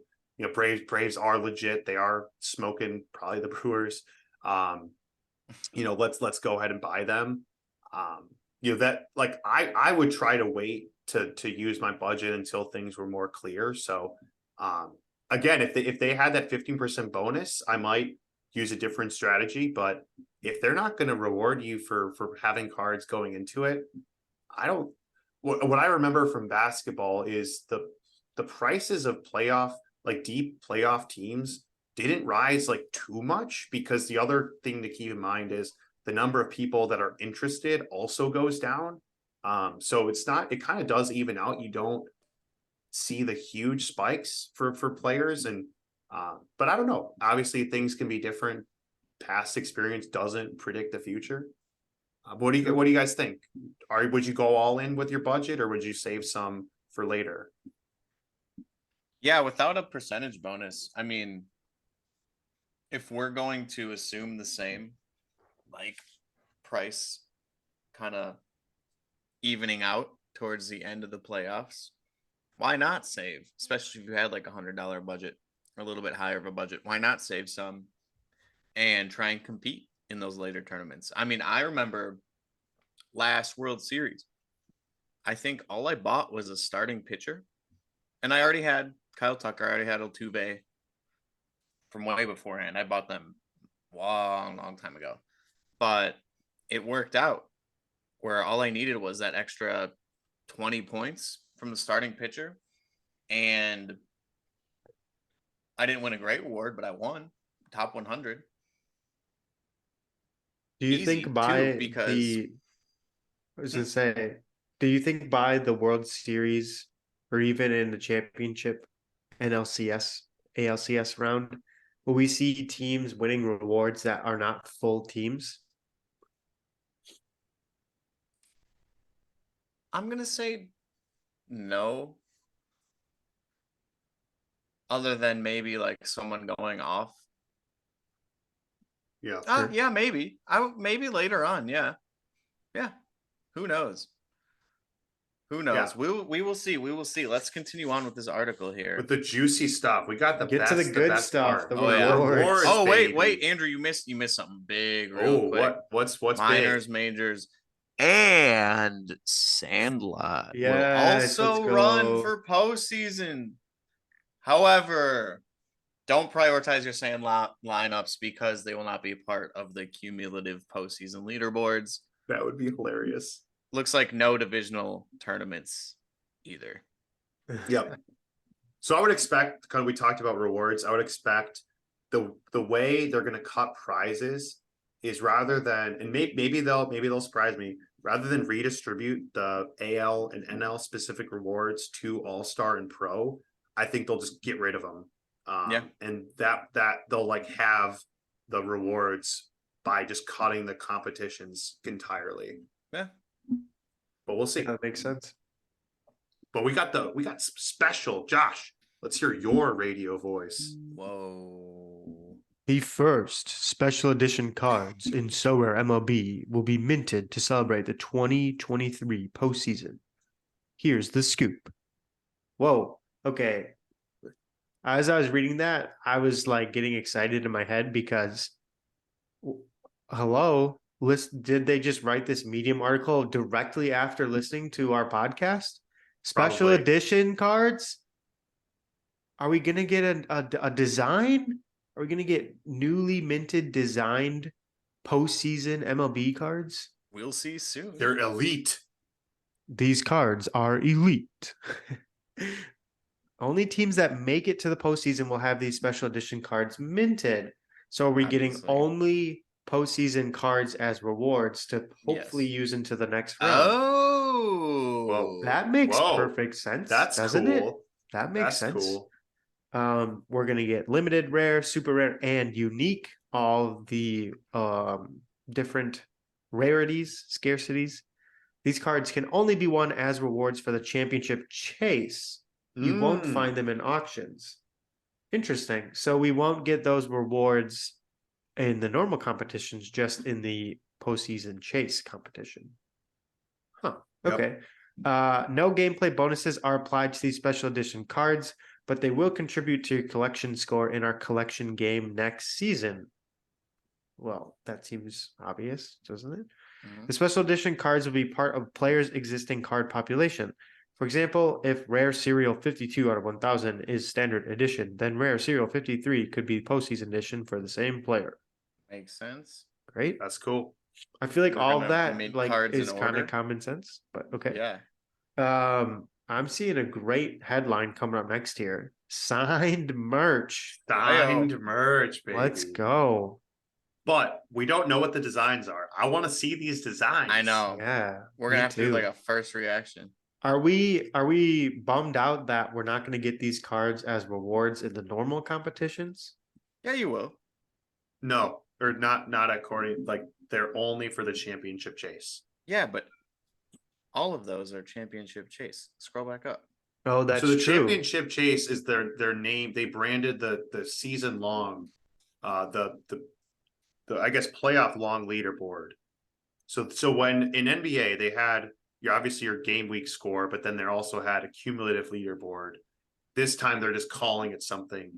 Braves are legit. They are smoking probably the Brewers. Let's go ahead and buy them. That like I would try to wait to use my budget until things were more clear. So again, if they had that 15% bonus, I might use a different strategy. But if they're not going to reward you for having cards going into it, I don't. What I remember from basketball is the prices of deep playoff teams didn't rise like too much, because the other thing to keep in mind is the number of people that are interested also goes down. So it kind of does even out. You don't see the huge spikes for players, and but I don't know. Obviously, things can be different. Past experience doesn't predict the future. What do you guys think? Would you go all in with your budget, or would you save some for later? Yeah, without a percentage bonus, I mean, if we're going to assume the same, like price kind of evening out towards the end of the playoffs, why not save? Especially if you had like $100 budget or a little bit higher of a budget, why not save some and try and compete in those later tournaments? I mean, I remember last World Series, I think all I bought was a starting pitcher, and I already had Kyle Tucker, I already had Altuve from way beforehand. I bought them long time ago, but it worked out where all I needed was that extra 20 points from the starting pitcher, and I didn't win a great award, but I won top 100. Do you Easy think too, by because I was gonna say, do you think by the World Series or even in the championship NLCS, ALCS round, will we see teams winning rewards that are not full teams? I'm gonna say no, other than maybe like someone going off. Yeah. Sure. Yeah, maybe. Maybe later on. Yeah, yeah. Who knows? Who knows? Yeah. We will see. We will see. Let's continue on with this article here. With the juicy stuff, we got Get to the good best stuff, part. the Oh yeah. rewards. Oh wait, baby. Andrew, you missed something big real Oh, quick. what's Minors, big? majors, and Sandlot will Yes, let's also run go. for postseason. However, Don't prioritize your sand lineups because they will not be a part of the cumulative postseason leaderboards. That would be hilarious. Looks like no divisional tournaments either. Yep. So I would expect, kind of, we talked about rewards. I would expect the way they're going to cut prizes is rather than, and maybe they'll surprise me, rather than redistribute the AL and NL specific rewards to All-Star and Pro, I think they'll just get rid of them. And that they'll like have the rewards by just cutting the competitions entirely. Yeah. But we'll see. That makes sense. But we got special Josh. Let's hear your radio voice. Whoa. The first special edition cards in Sorare MLB will be minted to celebrate the 2023 postseason. Here's the scoop. Whoa. Okay. As I was reading that, I was like getting excited in my head because, hello, did they just write this Medium article directly after listening to our podcast? Special Probably. edition cards? Are we going to get a design? Are we going to get newly minted designed postseason MLB cards? We'll see soon. They're elite. These cards are elite. Only teams that make it to the postseason will have these special edition cards minted. So are we getting Obviously. only postseason cards as rewards to hopefully Yes. use into the next round? Oh. Whoa. That makes Whoa. perfect sense. That's doesn't cool. it? That makes That's sense. cool. We're gonna get limited, rare, super rare, and unique. All the different rarities, scarcities. These cards can only be won as rewards for the championship chase. You won't find them in auctions. Interesting. So we won't get those rewards in the normal competitions, just in the postseason chase competition. Huh. Yep. Okay. No gameplay bonuses are applied to these special edition cards, but they will contribute to your collection score in our collection game next season. Well, that seems obvious, doesn't it? Mhm. The special edition cards will be part of players' existing card population. For example, if rare serial 52 out of 1000 is standard edition, then rare serial 53 could be postseason edition for the same player. Makes sense. Great. That's cool. I feel like They're all gonna of that mint like cards in is kind order. of common sense, but okay. Yeah. I'm seeing a great headline coming up next here. Signed merch. Signed merch, baby. Let's go. But we don't know what the designs are. I want to see these designs. I know. Yeah. We're me gonna have to do too. like a first reaction. Are we bummed out that we're not going to get these cards as rewards in the normal competitions? Yeah, you will. No, or not according, like they're only for the championship chase. Yeah, but all of those are championship chase. Scroll back up. Oh, that's so the true. championship chase is their name. They branded the season long, the I guess playoff long leaderboard. So when in NBA they had obviously your game week score, but then they also had a cumulative leaderboard. This time they're just calling it something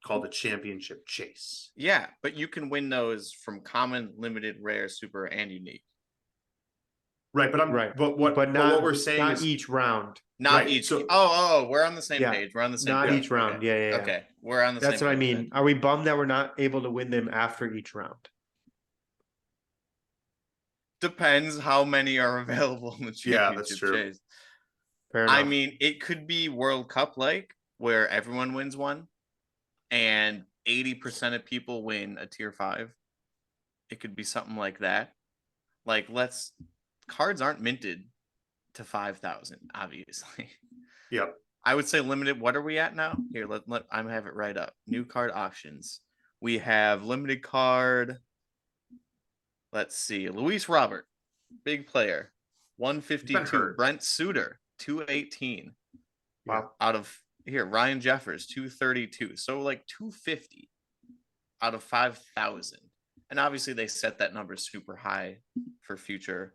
called the championship chase. Yeah, but you can win those from common, limited, rare, super, and unique. Right, but what we're saying not is each round. Not Right, each. so- we're on the same Yeah, page. We're on the same Not page. each round. Yeah. Okay, we're on the That's same what I page mean. then. Are we bummed that we're not able to win them after each round? Depends how many are available in the championship Yeah, that's true. chase. Fair enough. I mean, it could be World Cup like where everyone wins one and 80% of people win a tier 5. It could be something like that. Like cards aren't minted to 5,000, obviously. Yep. I would say limited. What are we at now? Here, let I have it right up. New card auctions. We have limited card. Let's see. Luis Robert, big player, 152. Brent Suter, 218. Wow. Out of here, Ryan Jeffers, 232. So like 250 out of 5,000. And obviously they set that number super high for future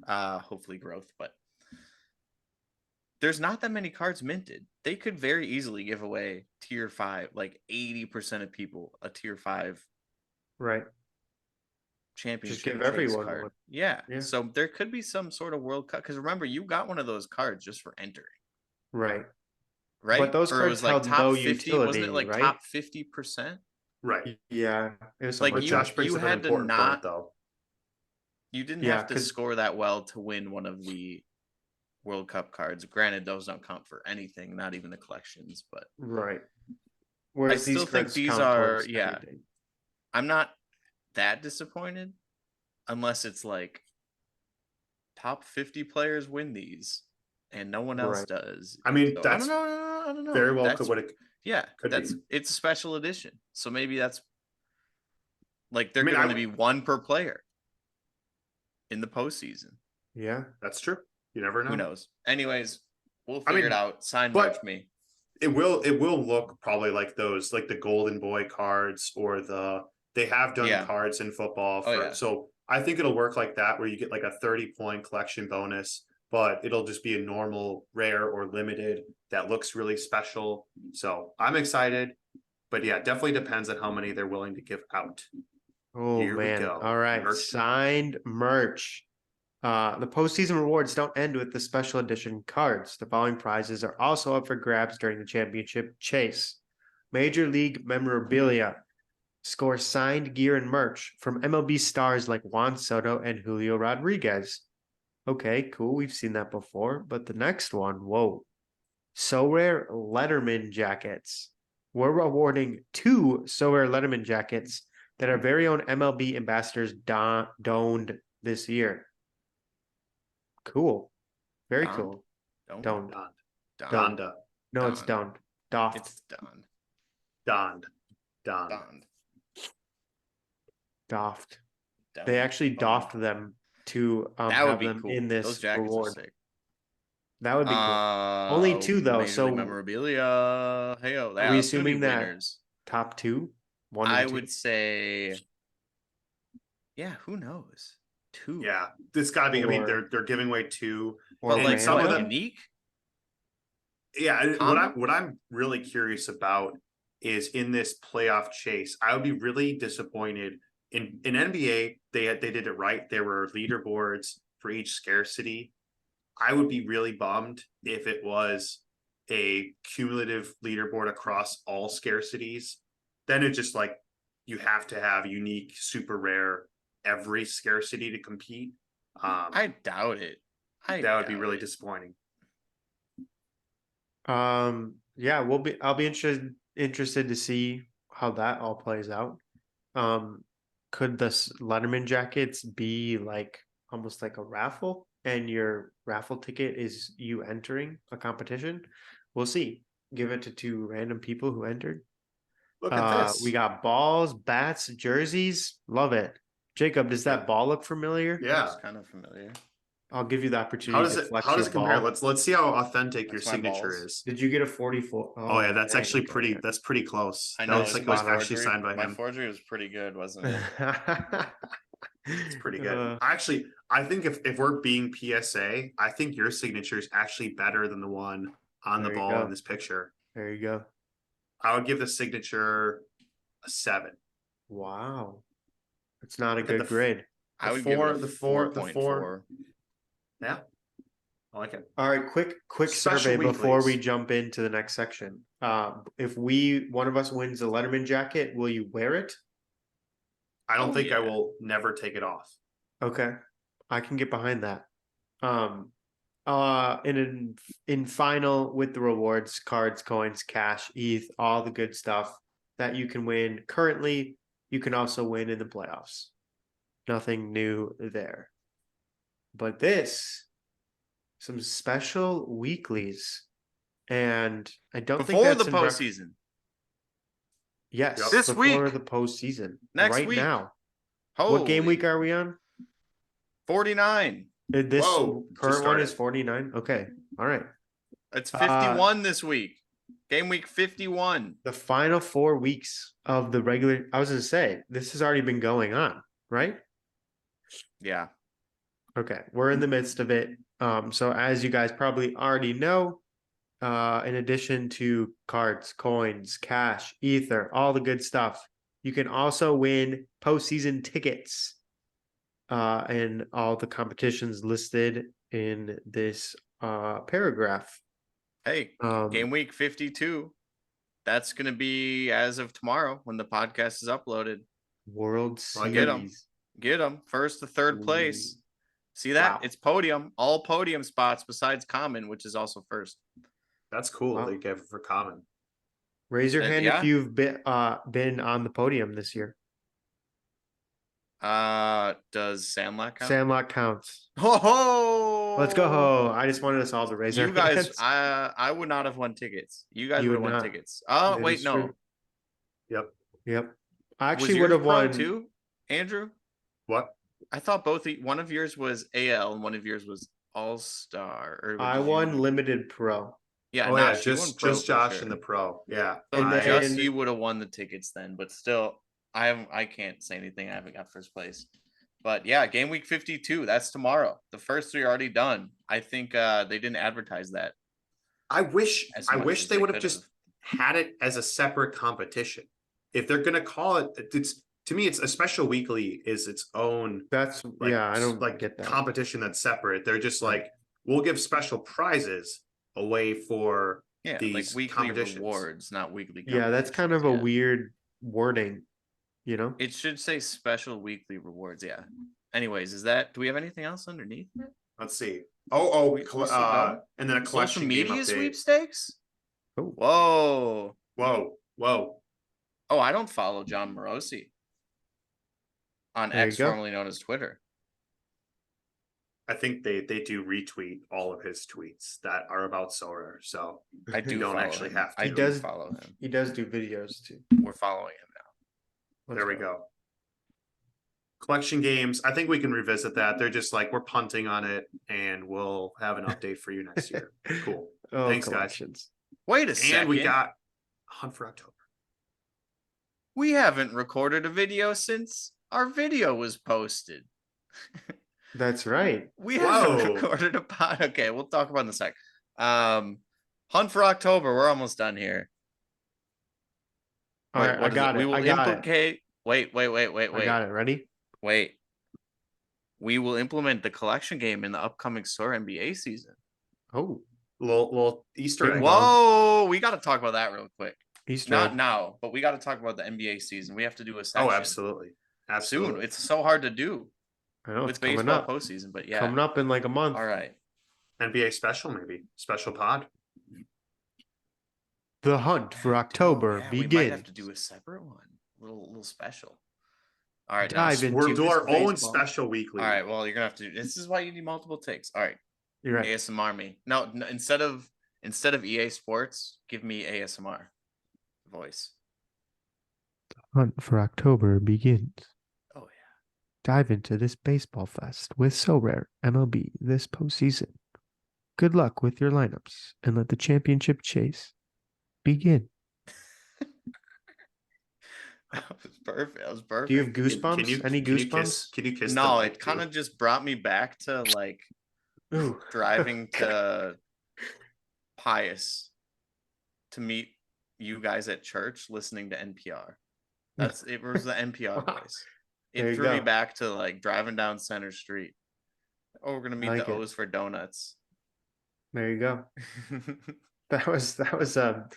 hopefully growth, but there's not that many cards minted. They could very easily give away tier 5, like 80% of people a tier 5 Right. championship give chase everyone card. one. Yeah. Yeah. So there could be some sort of World Cup, because remember, you got one of those cards just for entering. Right. right? those Or it cards was like held top no 50, wasn't it utility, like right? top 50%? Right. Yeah, it was Like something But like you Josh that. brings you up an had to important point, not though. you didn't Yeah, have to because score that well to win one of the World Cup cards. Granted, those don't count for anything, not even the collections, but right. I Whereas these still think cards these count are, towards yeah, everything. I'm not that disappointed unless it's like top 50 players win these and no one else Right. does. I mean, So I that's don't know. I don't know. very well That's what it yeah, could be. it's a special edition. So maybe that's like there I mean, could only be one per player in the postseason. Yeah. that's true. You never know. Who knows? Anyways, we'll I figure mean, it out. Sign but- merch me. It will look probably like those, like the Golden Boy cards, or they have done Yeah. cards in football Oh, for, yeah. so I think it'll work like that, where you get like a 30-point collection bonus, but it'll just be a normal rare or limited that looks really special. So I'm excited, but yeah, definitely depends on how many they're willing to give out. Oh Here we man. go. All right. Merch. Signed merch. The postseason rewards don't end with the special edition cards. The following prizes are also up for grabs during the championship chase. Major League memorabilia. Score signed gear and merch from MLB stars like Juan Soto and Julio Rodriguez. Okay, cool. We've seen that before. But the next one, whoa. Sorare Letterman jackets. We're awarding 2 Sorare Letterman jackets that our very own MLB ambassadors donned this year. Cool. Very Donned? cool. Don't. Donned. Donned. Donda. No, it's Donned. donned. Doffed. It's donned. Donned. Donned. Donned. Doffed. Donned. They actually Donned. doffed them to That would have be them cool. in this Those jackets reward. are sick. That would be cool. Only 2 though, Major so League memorabilia. Hey, are we those could be assuming that winners. top 2? 1 I and 2? would say, yeah, who knows? 2. Yeah, it's got to be. I mean, Or- they're giving away 2. Or But And like some what, of them- unique? Yeah, and Common? what I'm really curious about is, in this playoff chase, I would be really disappointed in NBA. They did it right. There were leaderboards for each scarcity. I would be really bummed if it was a cumulative leaderboard across all scarcities. Then it's just like you have to have unique, super rare every scarcity to compete. I doubt it. That would be doubt really it. disappointing. Yeah, I'll be interested to see how that all plays out. Could the Letterman jackets be like almost like a raffle, and your raffle ticket is you entering a competition? We'll see. Give it to 2 random people who entered. Look at this. We got balls, bats, jerseys. Love it. Jacob, does that Yeah. ball look familiar? Yeah. It's kind of familiar. I'll give you the opportunity How does to it flex how your does it compare? ball. Let's see how authentic your That's my signature balls. is. Did you get a 44? Oh yeah, that's dang, actually okay, pretty. yeah. That's pretty close. I That know. looks it's like it was spot on. actually signed by My him. forgery was pretty good, wasn't it? It's pretty good. Uh, Actually, I think if we're being PSA, I think your signature is actually better than the one on the There you ball go. in this picture. There you go. I would give the signature a 7. Wow. It's not a Look at good the grade. I would four- give it a the four- the 4.4. Yeah, I like it. All right, quick Special survey before we weeklies. jump into the next section. If one of us wins a Letterman jacket, will you wear it? I don't Oh, think I yeah. will never take it off. Okay, I can get behind that. In final with the rewards, cards, coins, cash, ETH, all the good stuff that you can win currently, you can also win in the playoffs. Nothing new there. But some special weeklies, and I don't think Before that's the in rep- postseason. Yes, Yep. This before week. the postseason. Next right week. now. What game week are we on? 49. This Whoa, just current one is started. 49. Okay, all right. It's 51 this week. Game week 51. The final 4 weeks of the regular. I was gonna say this has already been going on, right? Yeah. Okay, we're in the midst of it. So as you guys probably already know, in addition to cards, coins, cash, ether, all the good stuff, you can also win postseason tickets. And all the competitions listed in this paragraph. Hey, game week 52. That's going to be as of tomorrow when the podcast is uploaded. World Well, I Series. Get them. First to third place. See that? Wow. It's podium. All podium spots besides common, which is also first. That's cool. Wow. They gave it for common. Raise your hand yeah. if you've been on the podium this year. Does Sandlot count? Sandlot counts. Ho! Let's go. I just wanted us all to raise our You guys, hands. I would not have won tickets. You guys You would have would won not. tickets. Oh, That wait, is no. true. Yep. I Was actually yours would have pro won too, Andrew? What? I thought one of yours was AL and one of yours was All Star. Or I won limited pro. Yeah, Oh, Nash, you won just pro for Josh sure. in the pro. Yeah. So And just then- you would have won the tickets then, but still, I can't say anything. I haven't got first place. But yeah, game week 52. That's tomorrow. The first three are already done. I think they didn't advertise that. I wish as I much wish as they they would have could've. just had it as a separate competition. If they're gonna call it, it's to me, it's a special weekly is its own That's like, yeah, I don't like get that. competition that's separate. They're just Right. like, we'll give special prizes away for Yeah, like these weekly competitions. rewards, not weekly. Yeah, that's kind of a competitions, yeah. weird wording, you know? It should say special weekly rewards. Yeah. Anyways, do we have anything else underneath? Let's see. Oh, We still going? and then a collection Social game media update. sweepstakes? Oh. Whoa. Whoa. Oh, I don't follow John Morosi on There you X, go. formerly known as Twitter. I think they do retweet all of his tweets that are about Sorare. So I do you don't follow actually him. have to. I He do does- follow him. He does do videos too. We're following him now. There we go. Collection games. I think we can revisit that. They're just like, we're punting on it and we'll have an update for you next year. Cool. Oh, Thanks, guys. collections. Wait a second. And we got Hunt for October. We haven't recorded a video since our video was posted. That's right. We haven't Whoa. recorded a pod. Okay, we'll talk about it in a sec. Hunt for October. We're almost done here. All Wait, right, what I is got We it. will I got it. implicate. Wait. I got it. Ready? Wait. We will implement the collection game in the upcoming Sorare MLB season. Oh, Little Easter Big egg. one. Whoa, we got to talk about that real quick. Easter Not egg. now, but we got to talk about the NBA season. We have to do a section Oh, absolutely. Absolutely. soon. It's so hard to do I know with it's coming baseball up. postseason, but yeah. Coming up in like a month. All right. NBA special, maybe. Special pod. The hunt for October Yeah, we might begins. have to do a separate one, little special. All right, now Dive into We'll do our own baseball. special weekly. All right, well, you're gonna have to. This is why you need multiple takes. All right, You're right. ASMR me. No, instead of EA Sports, give me ASMR voice. Hunt for October begins. Oh yeah. Dive into this baseball fest with Sorare MLB this postseason. Good luck with your lineups and let the championship chase begin. That was perfect. That was perfect. Do you have goosebumps? Any goosebumps? Can you kiss No, the it mic, kind too? of just brought me back to like Ooh. driving to Pius to meet you guys at church listening to NPR. It was the NPR Wow. voice. There It you threw me go. back to like driving down Center Street. Oh, we're gonna meet like the it. O's for donuts. There you go. That was a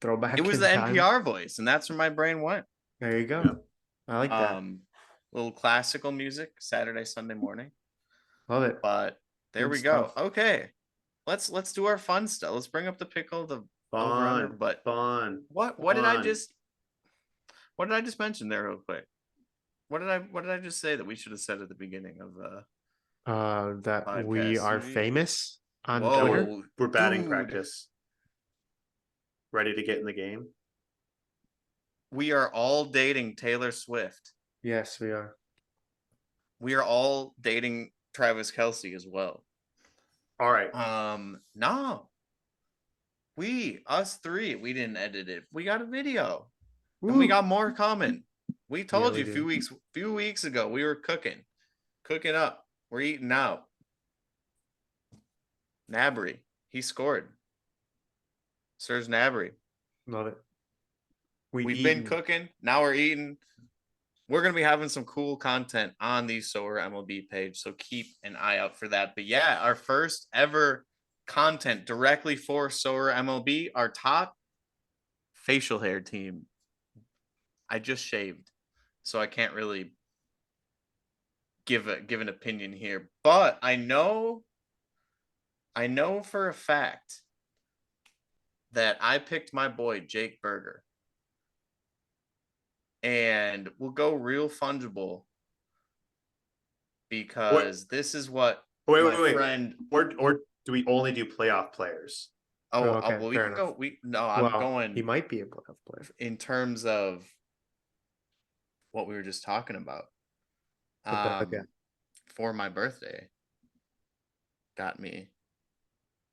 throwback. It was in the time. NPR voice, and that's where my brain went. There you go. Yeah. I like that. Little classical music, Saturday, Sunday morning. Love it. But there Good we go. stuff. Okay. Let's do our fun stuff. Let's bring up the pickle, the over under. Fun. But Fun. what did I fun. just mention there real quick? What did I just say that we should have said at the beginning of That we podcast. are famous on Whoa, Twitter. We're batting dude. practice. Ready to get in the game? We are all dating Taylor Swift. Yes, we are. We are all dating Travis Kelce as well. All right. No. Us three, we didn't edit it. We got a video. And we Woo. got more coming. We told we you do. a few weeks ago we were cooking up. We're eating out. Nabry, he scored. Serge Nabry. Love it. We've been cooking. Now we're eating. We're gonna be having some cool content on the Sorare MLB page, so keep an eye out for that. But yeah, our first ever content directly for Sorare MLB, our top facial hair team. I just shaved, so I can't really give an opinion here, but I know for a fact that I picked my boy Jake Berger, and we'll go real fungible because this is what Wait. friend. Or do we only do playoff players? Okay, Well, we fair can enough. go. I'm Well, going. He might be a playoff player. In terms of what we were just talking about. Okay. For my birthday, got me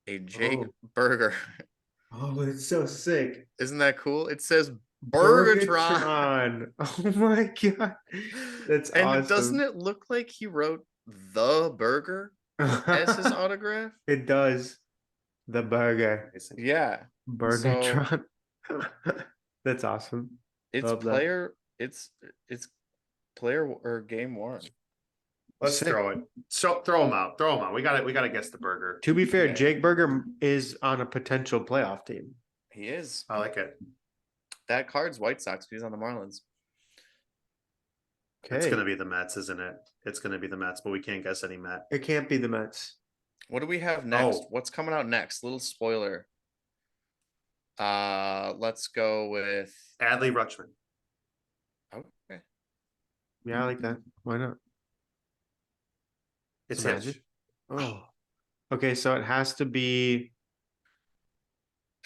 a Jake Oh. Burger. Oh, it's so sick. Isn't that cool? It says Burgertron. Burgertron. Oh my god. That's And doesn't awesome. it look like he wrote the burger as his autograph? It does. The burger. Yeah. Burgertron. That's awesome. It's Love that. player. It's player or game one. Let's Sick. throw it. So throw them out. Throw them out. We got to guess the burger. To be fair, Yeah. Jake Berger is on a potential playoff team. He is. I like it. That card's White Sox. He's on the Marlins. It's Okay. gonna be the Mets, isn't it? It's gonna be the Mets, but we can't guess any Met. It can't be the Mets. What do we have next? Oh. What's coming out next? Little spoiler. Let's go with Adley Rutschman. okay. Yeah, I like that. Why not? It's Imagine. Hitch. Oh. Okay, so it has to be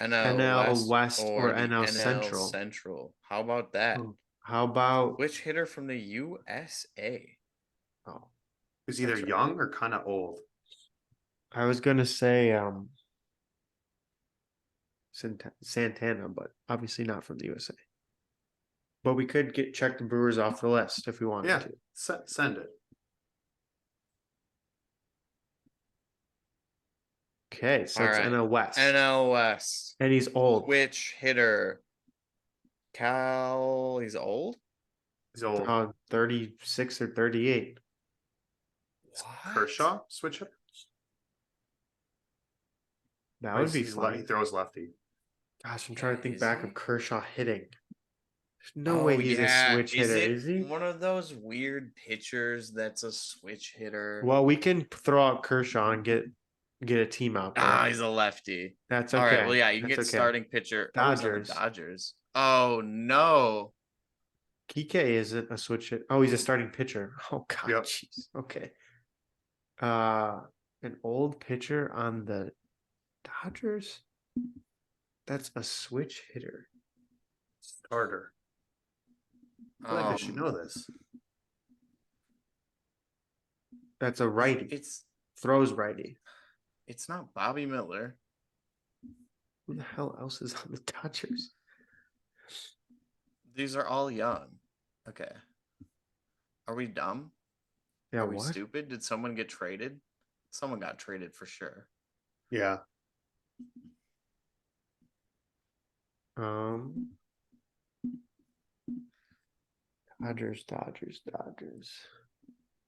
NL West or the NL Central. Central. How about that? Oh, how about Which hitter from the USA? oh, Who's either That's right. young or kind of old. I was gonna say Santana, but obviously not from the USA. But we could check the Brewers off the list if we wanted Yeah, to. send it. Okay, so it's Alright. NL West. NL West. And he's old. Which hitter? Cal. He's old. He's old. 36 or 38. What? Kershaw, switch it. That would be He fun. throws lefty. Gosh, I'm trying to think is back he? of Kershaw hitting. There's no way he's a switch hitter, is he? One of those weird pitchers that's a switch hitter. Well, we can throw out Kershaw and get a team out there. He's a lefty. That's okay. All right. Well, yeah, you That's get okay. starting pitcher. Oh, he's on the Dodgers. Dodgers. Oh no. Kike isn't a switch hit. Oh, he's a starting pitcher. Oh god, Yep. jeez. Okay. An old pitcher on the Dodgers. That's a switch hitter. Starter. I feel like I should know this. That's a righty. It's Throws righty. It's not Bobby Miller. Who the hell else is on the Dodgers? These are all young. Okay. Are we dumb? Yeah, Are we what? stupid? Did someone get traded? Someone got traded for sure. Yeah. Dodgers.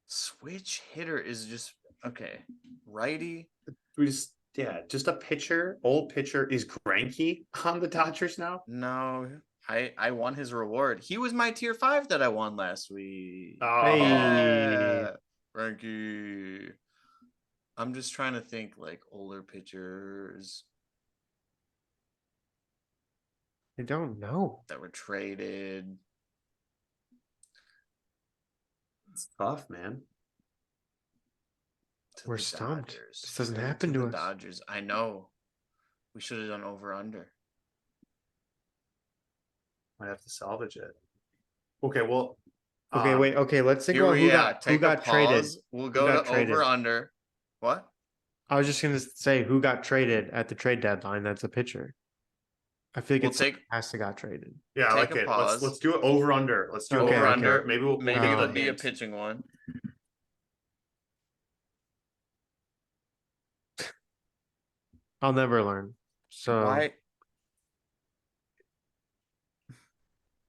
Switch hitter is just okay. Righty. We just a pitcher. Old pitcher. Is Greinke on the Dodgers now? No, I won his reward. He was my tier 5 that I won last week. Oh, Hey. Yeah, Frankie. I'm just trying to think like older pitchers I don't know. that were traded. it's tough, man. To We're the stumped. Dodgers. This doesn't Traded happen to the us. Dodgers. I know. We should have done over under. Might have to salvage it. Okay, well. Okay, wait. Okay, let's think Here about we who at. got Take a traded. pause. We'll go got to traded? over under. What? I was just gonna say who got traded at the trade deadline. That's a pitcher. I feel like We'll it's take has to got traded. Yeah, I Take like a it. pause. Let's do it over under. Let's do Okay, over okay. under. Maybe we'll maybe give it'll a be a hint. pitching one. I'll never learn. So Why?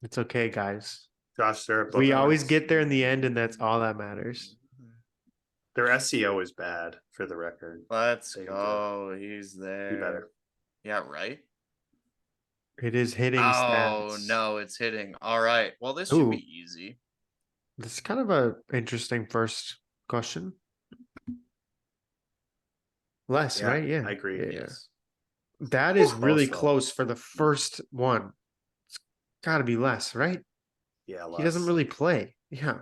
it's okay, guys. Josh, they're both We at always once. get there in the end, and that's all that matters. Their SEO is bad, for the record. Let's They do. go. He's there. Be better. Yeah, right. It is hitting Oh stats. no, it's hitting. All right. Well, this should Ooh. be easy. This is kind of a interesting first question. Less, Yeah, right? Yeah. I agree. Yeah. Yes. That is Close, really though. close for the first one. It's got to be less, right? Yeah, He doesn't less. really play. Yeah.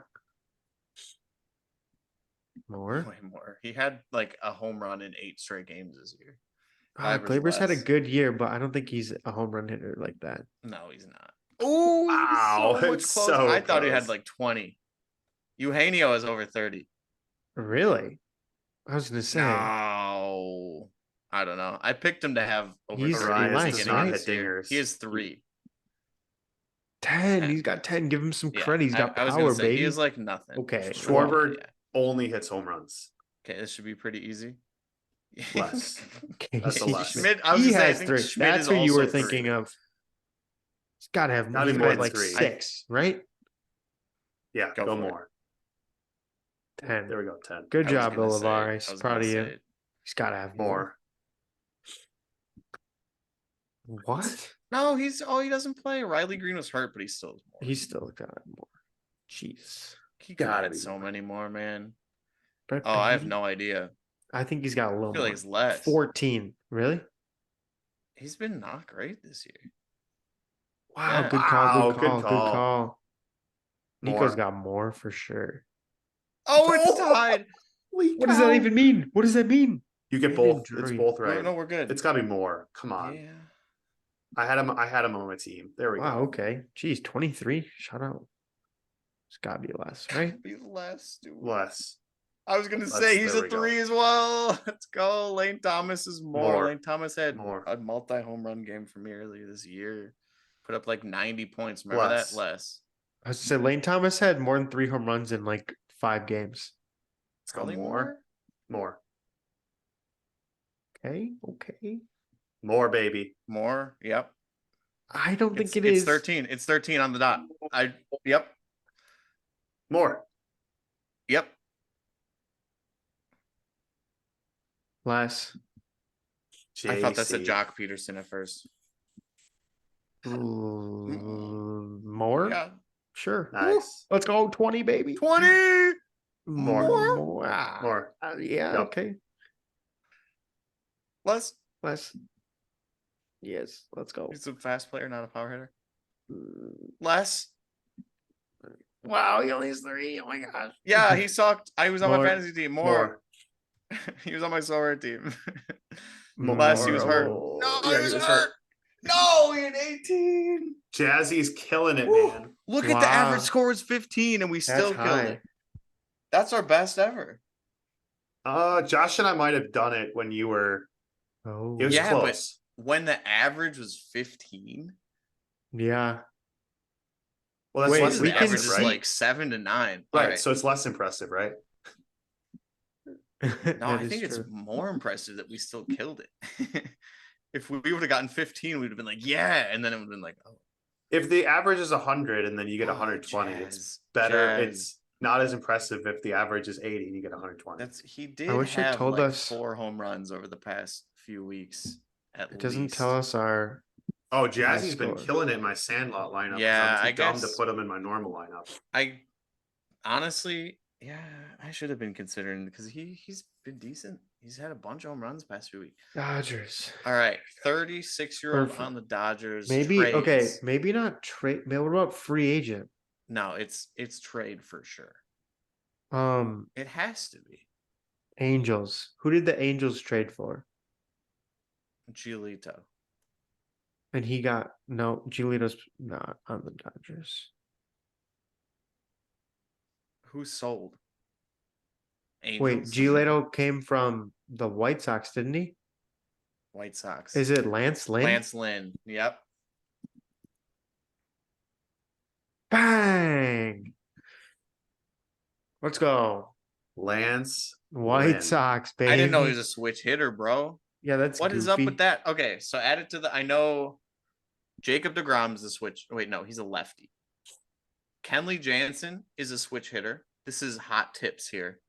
More. Way more. He had like a home run in 8 straight games this year. Glaber's had a less. good year, but I don't think he's a home run hitter like that. No, he's not. Oh, Wow, so much it's closer. so I thought he had close. like 20. Eugenio is over 30. Really? I was gonna say No. I don't know. I picked him to have over He's 30 at the less, beginning right? of this year. Dingers. He is 3. 10. 10. He's got 10. Give him some Yeah, credit. He's got I was gonna power, say baby. he is like nothing. Okay. Schwarber Yeah. only hits home runs. Okay, this should be pretty easy. Less. Okay. That's a less. Schmidt, I was He gonna say, I has think 3. Schmidt That's is who you were also thinking 3. of. He's got to have Gotta be he's more got than like 3. 6, right? Yeah, Go go for it. more. 10. There we go. 10. Good I was job, gonna say- I Olivares. was Proud gonna of you. say- He's got to have more. More. What? No, he doesn't play. Riley Green was hurt, but he still is more. He's still got more. Jeez. He could gotta have be so more. many more, man. Brett Oh, I have Baty? no idea. I think he's got a I little feel more. like it's less. 14. Really? He's been not great this year. Wow. Yeah. Good call. Wow, Good good call. Good call. call. Nico's More. got more for sure. Oh, it's tied. What does that even mean? What does that mean? You get Brandon both. It's Drury. both right. No, we're good. It's gotta be more. Come on. Yeah. I had him on my team. There we Wow. go. Okay. Jeez. 23. Shut up. It's got to be less, right? Be less, dude. Less. I was gonna Let's- say he's there a we go. 3 as well. Let's go. Lane Thomas is more. More. Lane Thomas had More. a multi-home run game for me earlier this year. Put up like 90 points. Remember Less. that? Less. I was gonna say Lane Thomas had more than 3 home runs in like 5 games. Let's go Probably more. More. Okay. Okay. More, baby. More. Yep. I don't think It's 13. It's 13 on the dot. Yep. More. Yep. Less. I thought that said JC. Jock Peterson at first. More? Yeah. Sure. Nice. Let's go 20, baby. 20. More. More. Ah, More. yeah. Yep. Okay. Less. Less. Yes. Let's go. He's a fast player, not a power hitter. Mm, Less. Wow. He only has 3. Oh my gosh. Yeah, he sucked. I was on More. my fantasy team. More. He was on my Sorare team. Less, he was hurt. Oh, No, yeah, he was he was hurt. No, he had 18. Jazzy's killing it, Woo. man. Look at the Wow. average score was 15, and we still That's killed high. it. That's our best ever. Josh and I might have done it when you were. Oh. It was Yeah, but- close. When the average was 15, Yeah. Well, that's Wait, less we the than can average average, is right? like 7 to 9. Right. All right. So it's less impressive, right? No, I think it's more impressive that we still killed it. If we would have gotten 15, we'd have been like, yeah, and then it would have been like, oh, If the average is 100 and then you get oh, 120, it's Jazz, better. Jazz. It's not as impressive if the average is 80 and you get 120. He did wish it have told like us- 4 home runs over the past few weeks. At It doesn't least. tell us our. Oh, Jazzy's been score. killing it in my Sandlot lineup. 'cause Yeah, I'm I too dumb guess- to put him in my normal lineup. I honestly, yeah, I should have been considering because he's been decent. He's had a bunch of home runs past few weeks. Dodgers. All right, 36-year-old Perfect. on the Dodgers. Maybe okay. trades. Maybe not trade. What about free agent? No, it's trade for sure. It has to be Angels. Who did the Angels trade for? Giolito. And he got no. Giolito's not on the Dodgers. Who sold? Wait, Angels? Giolito came from the White Sox, didn't he? White Sox. Is it Lance Lynn? Lance Lynn? Yep. Bang! Let's go. Lance. White Lynn. Sox, baby. I didn't know he was a switch hitter, bro. Yeah, that's What is up goofy. with that? Okay, so add it to the. I know Jacob DeGrom is a switch. Wait, no, he's a lefty. Kenley Jansen is a switch hitter. This is hot tips here.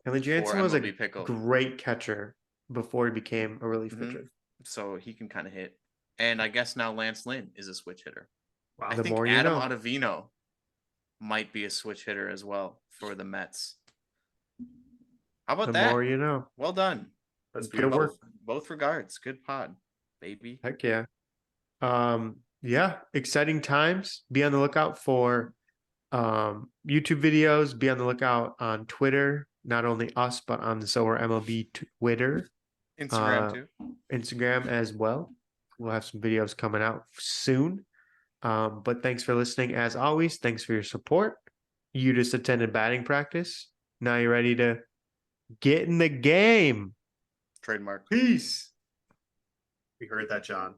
Kelly for Jansen was a MLB Pickle. great catcher before he became a relief Mhm. pitcher. So he can kind of hit. And I guess now Lance Lynn is a switch hitter. Wow. I The think more you Adam know. Ottavino might be a switch hitter as well for the Mets. How about The that? more you know. Well done. That's Good beautiful. work. Both regards. Good pod, baby. Heck yeah. Yeah, exciting times. Be on the lookout for YouTube videos. Be on the lookout on Twitter. Not only us, but on the Sorare MLB Twitter, Instagram too. Instagram as well. We'll have some videos coming out soon. But thanks for listening as always. Thanks for your support. You just attended batting practice. Now you're ready to get in the game. Trademark. Peace. We heard that, John.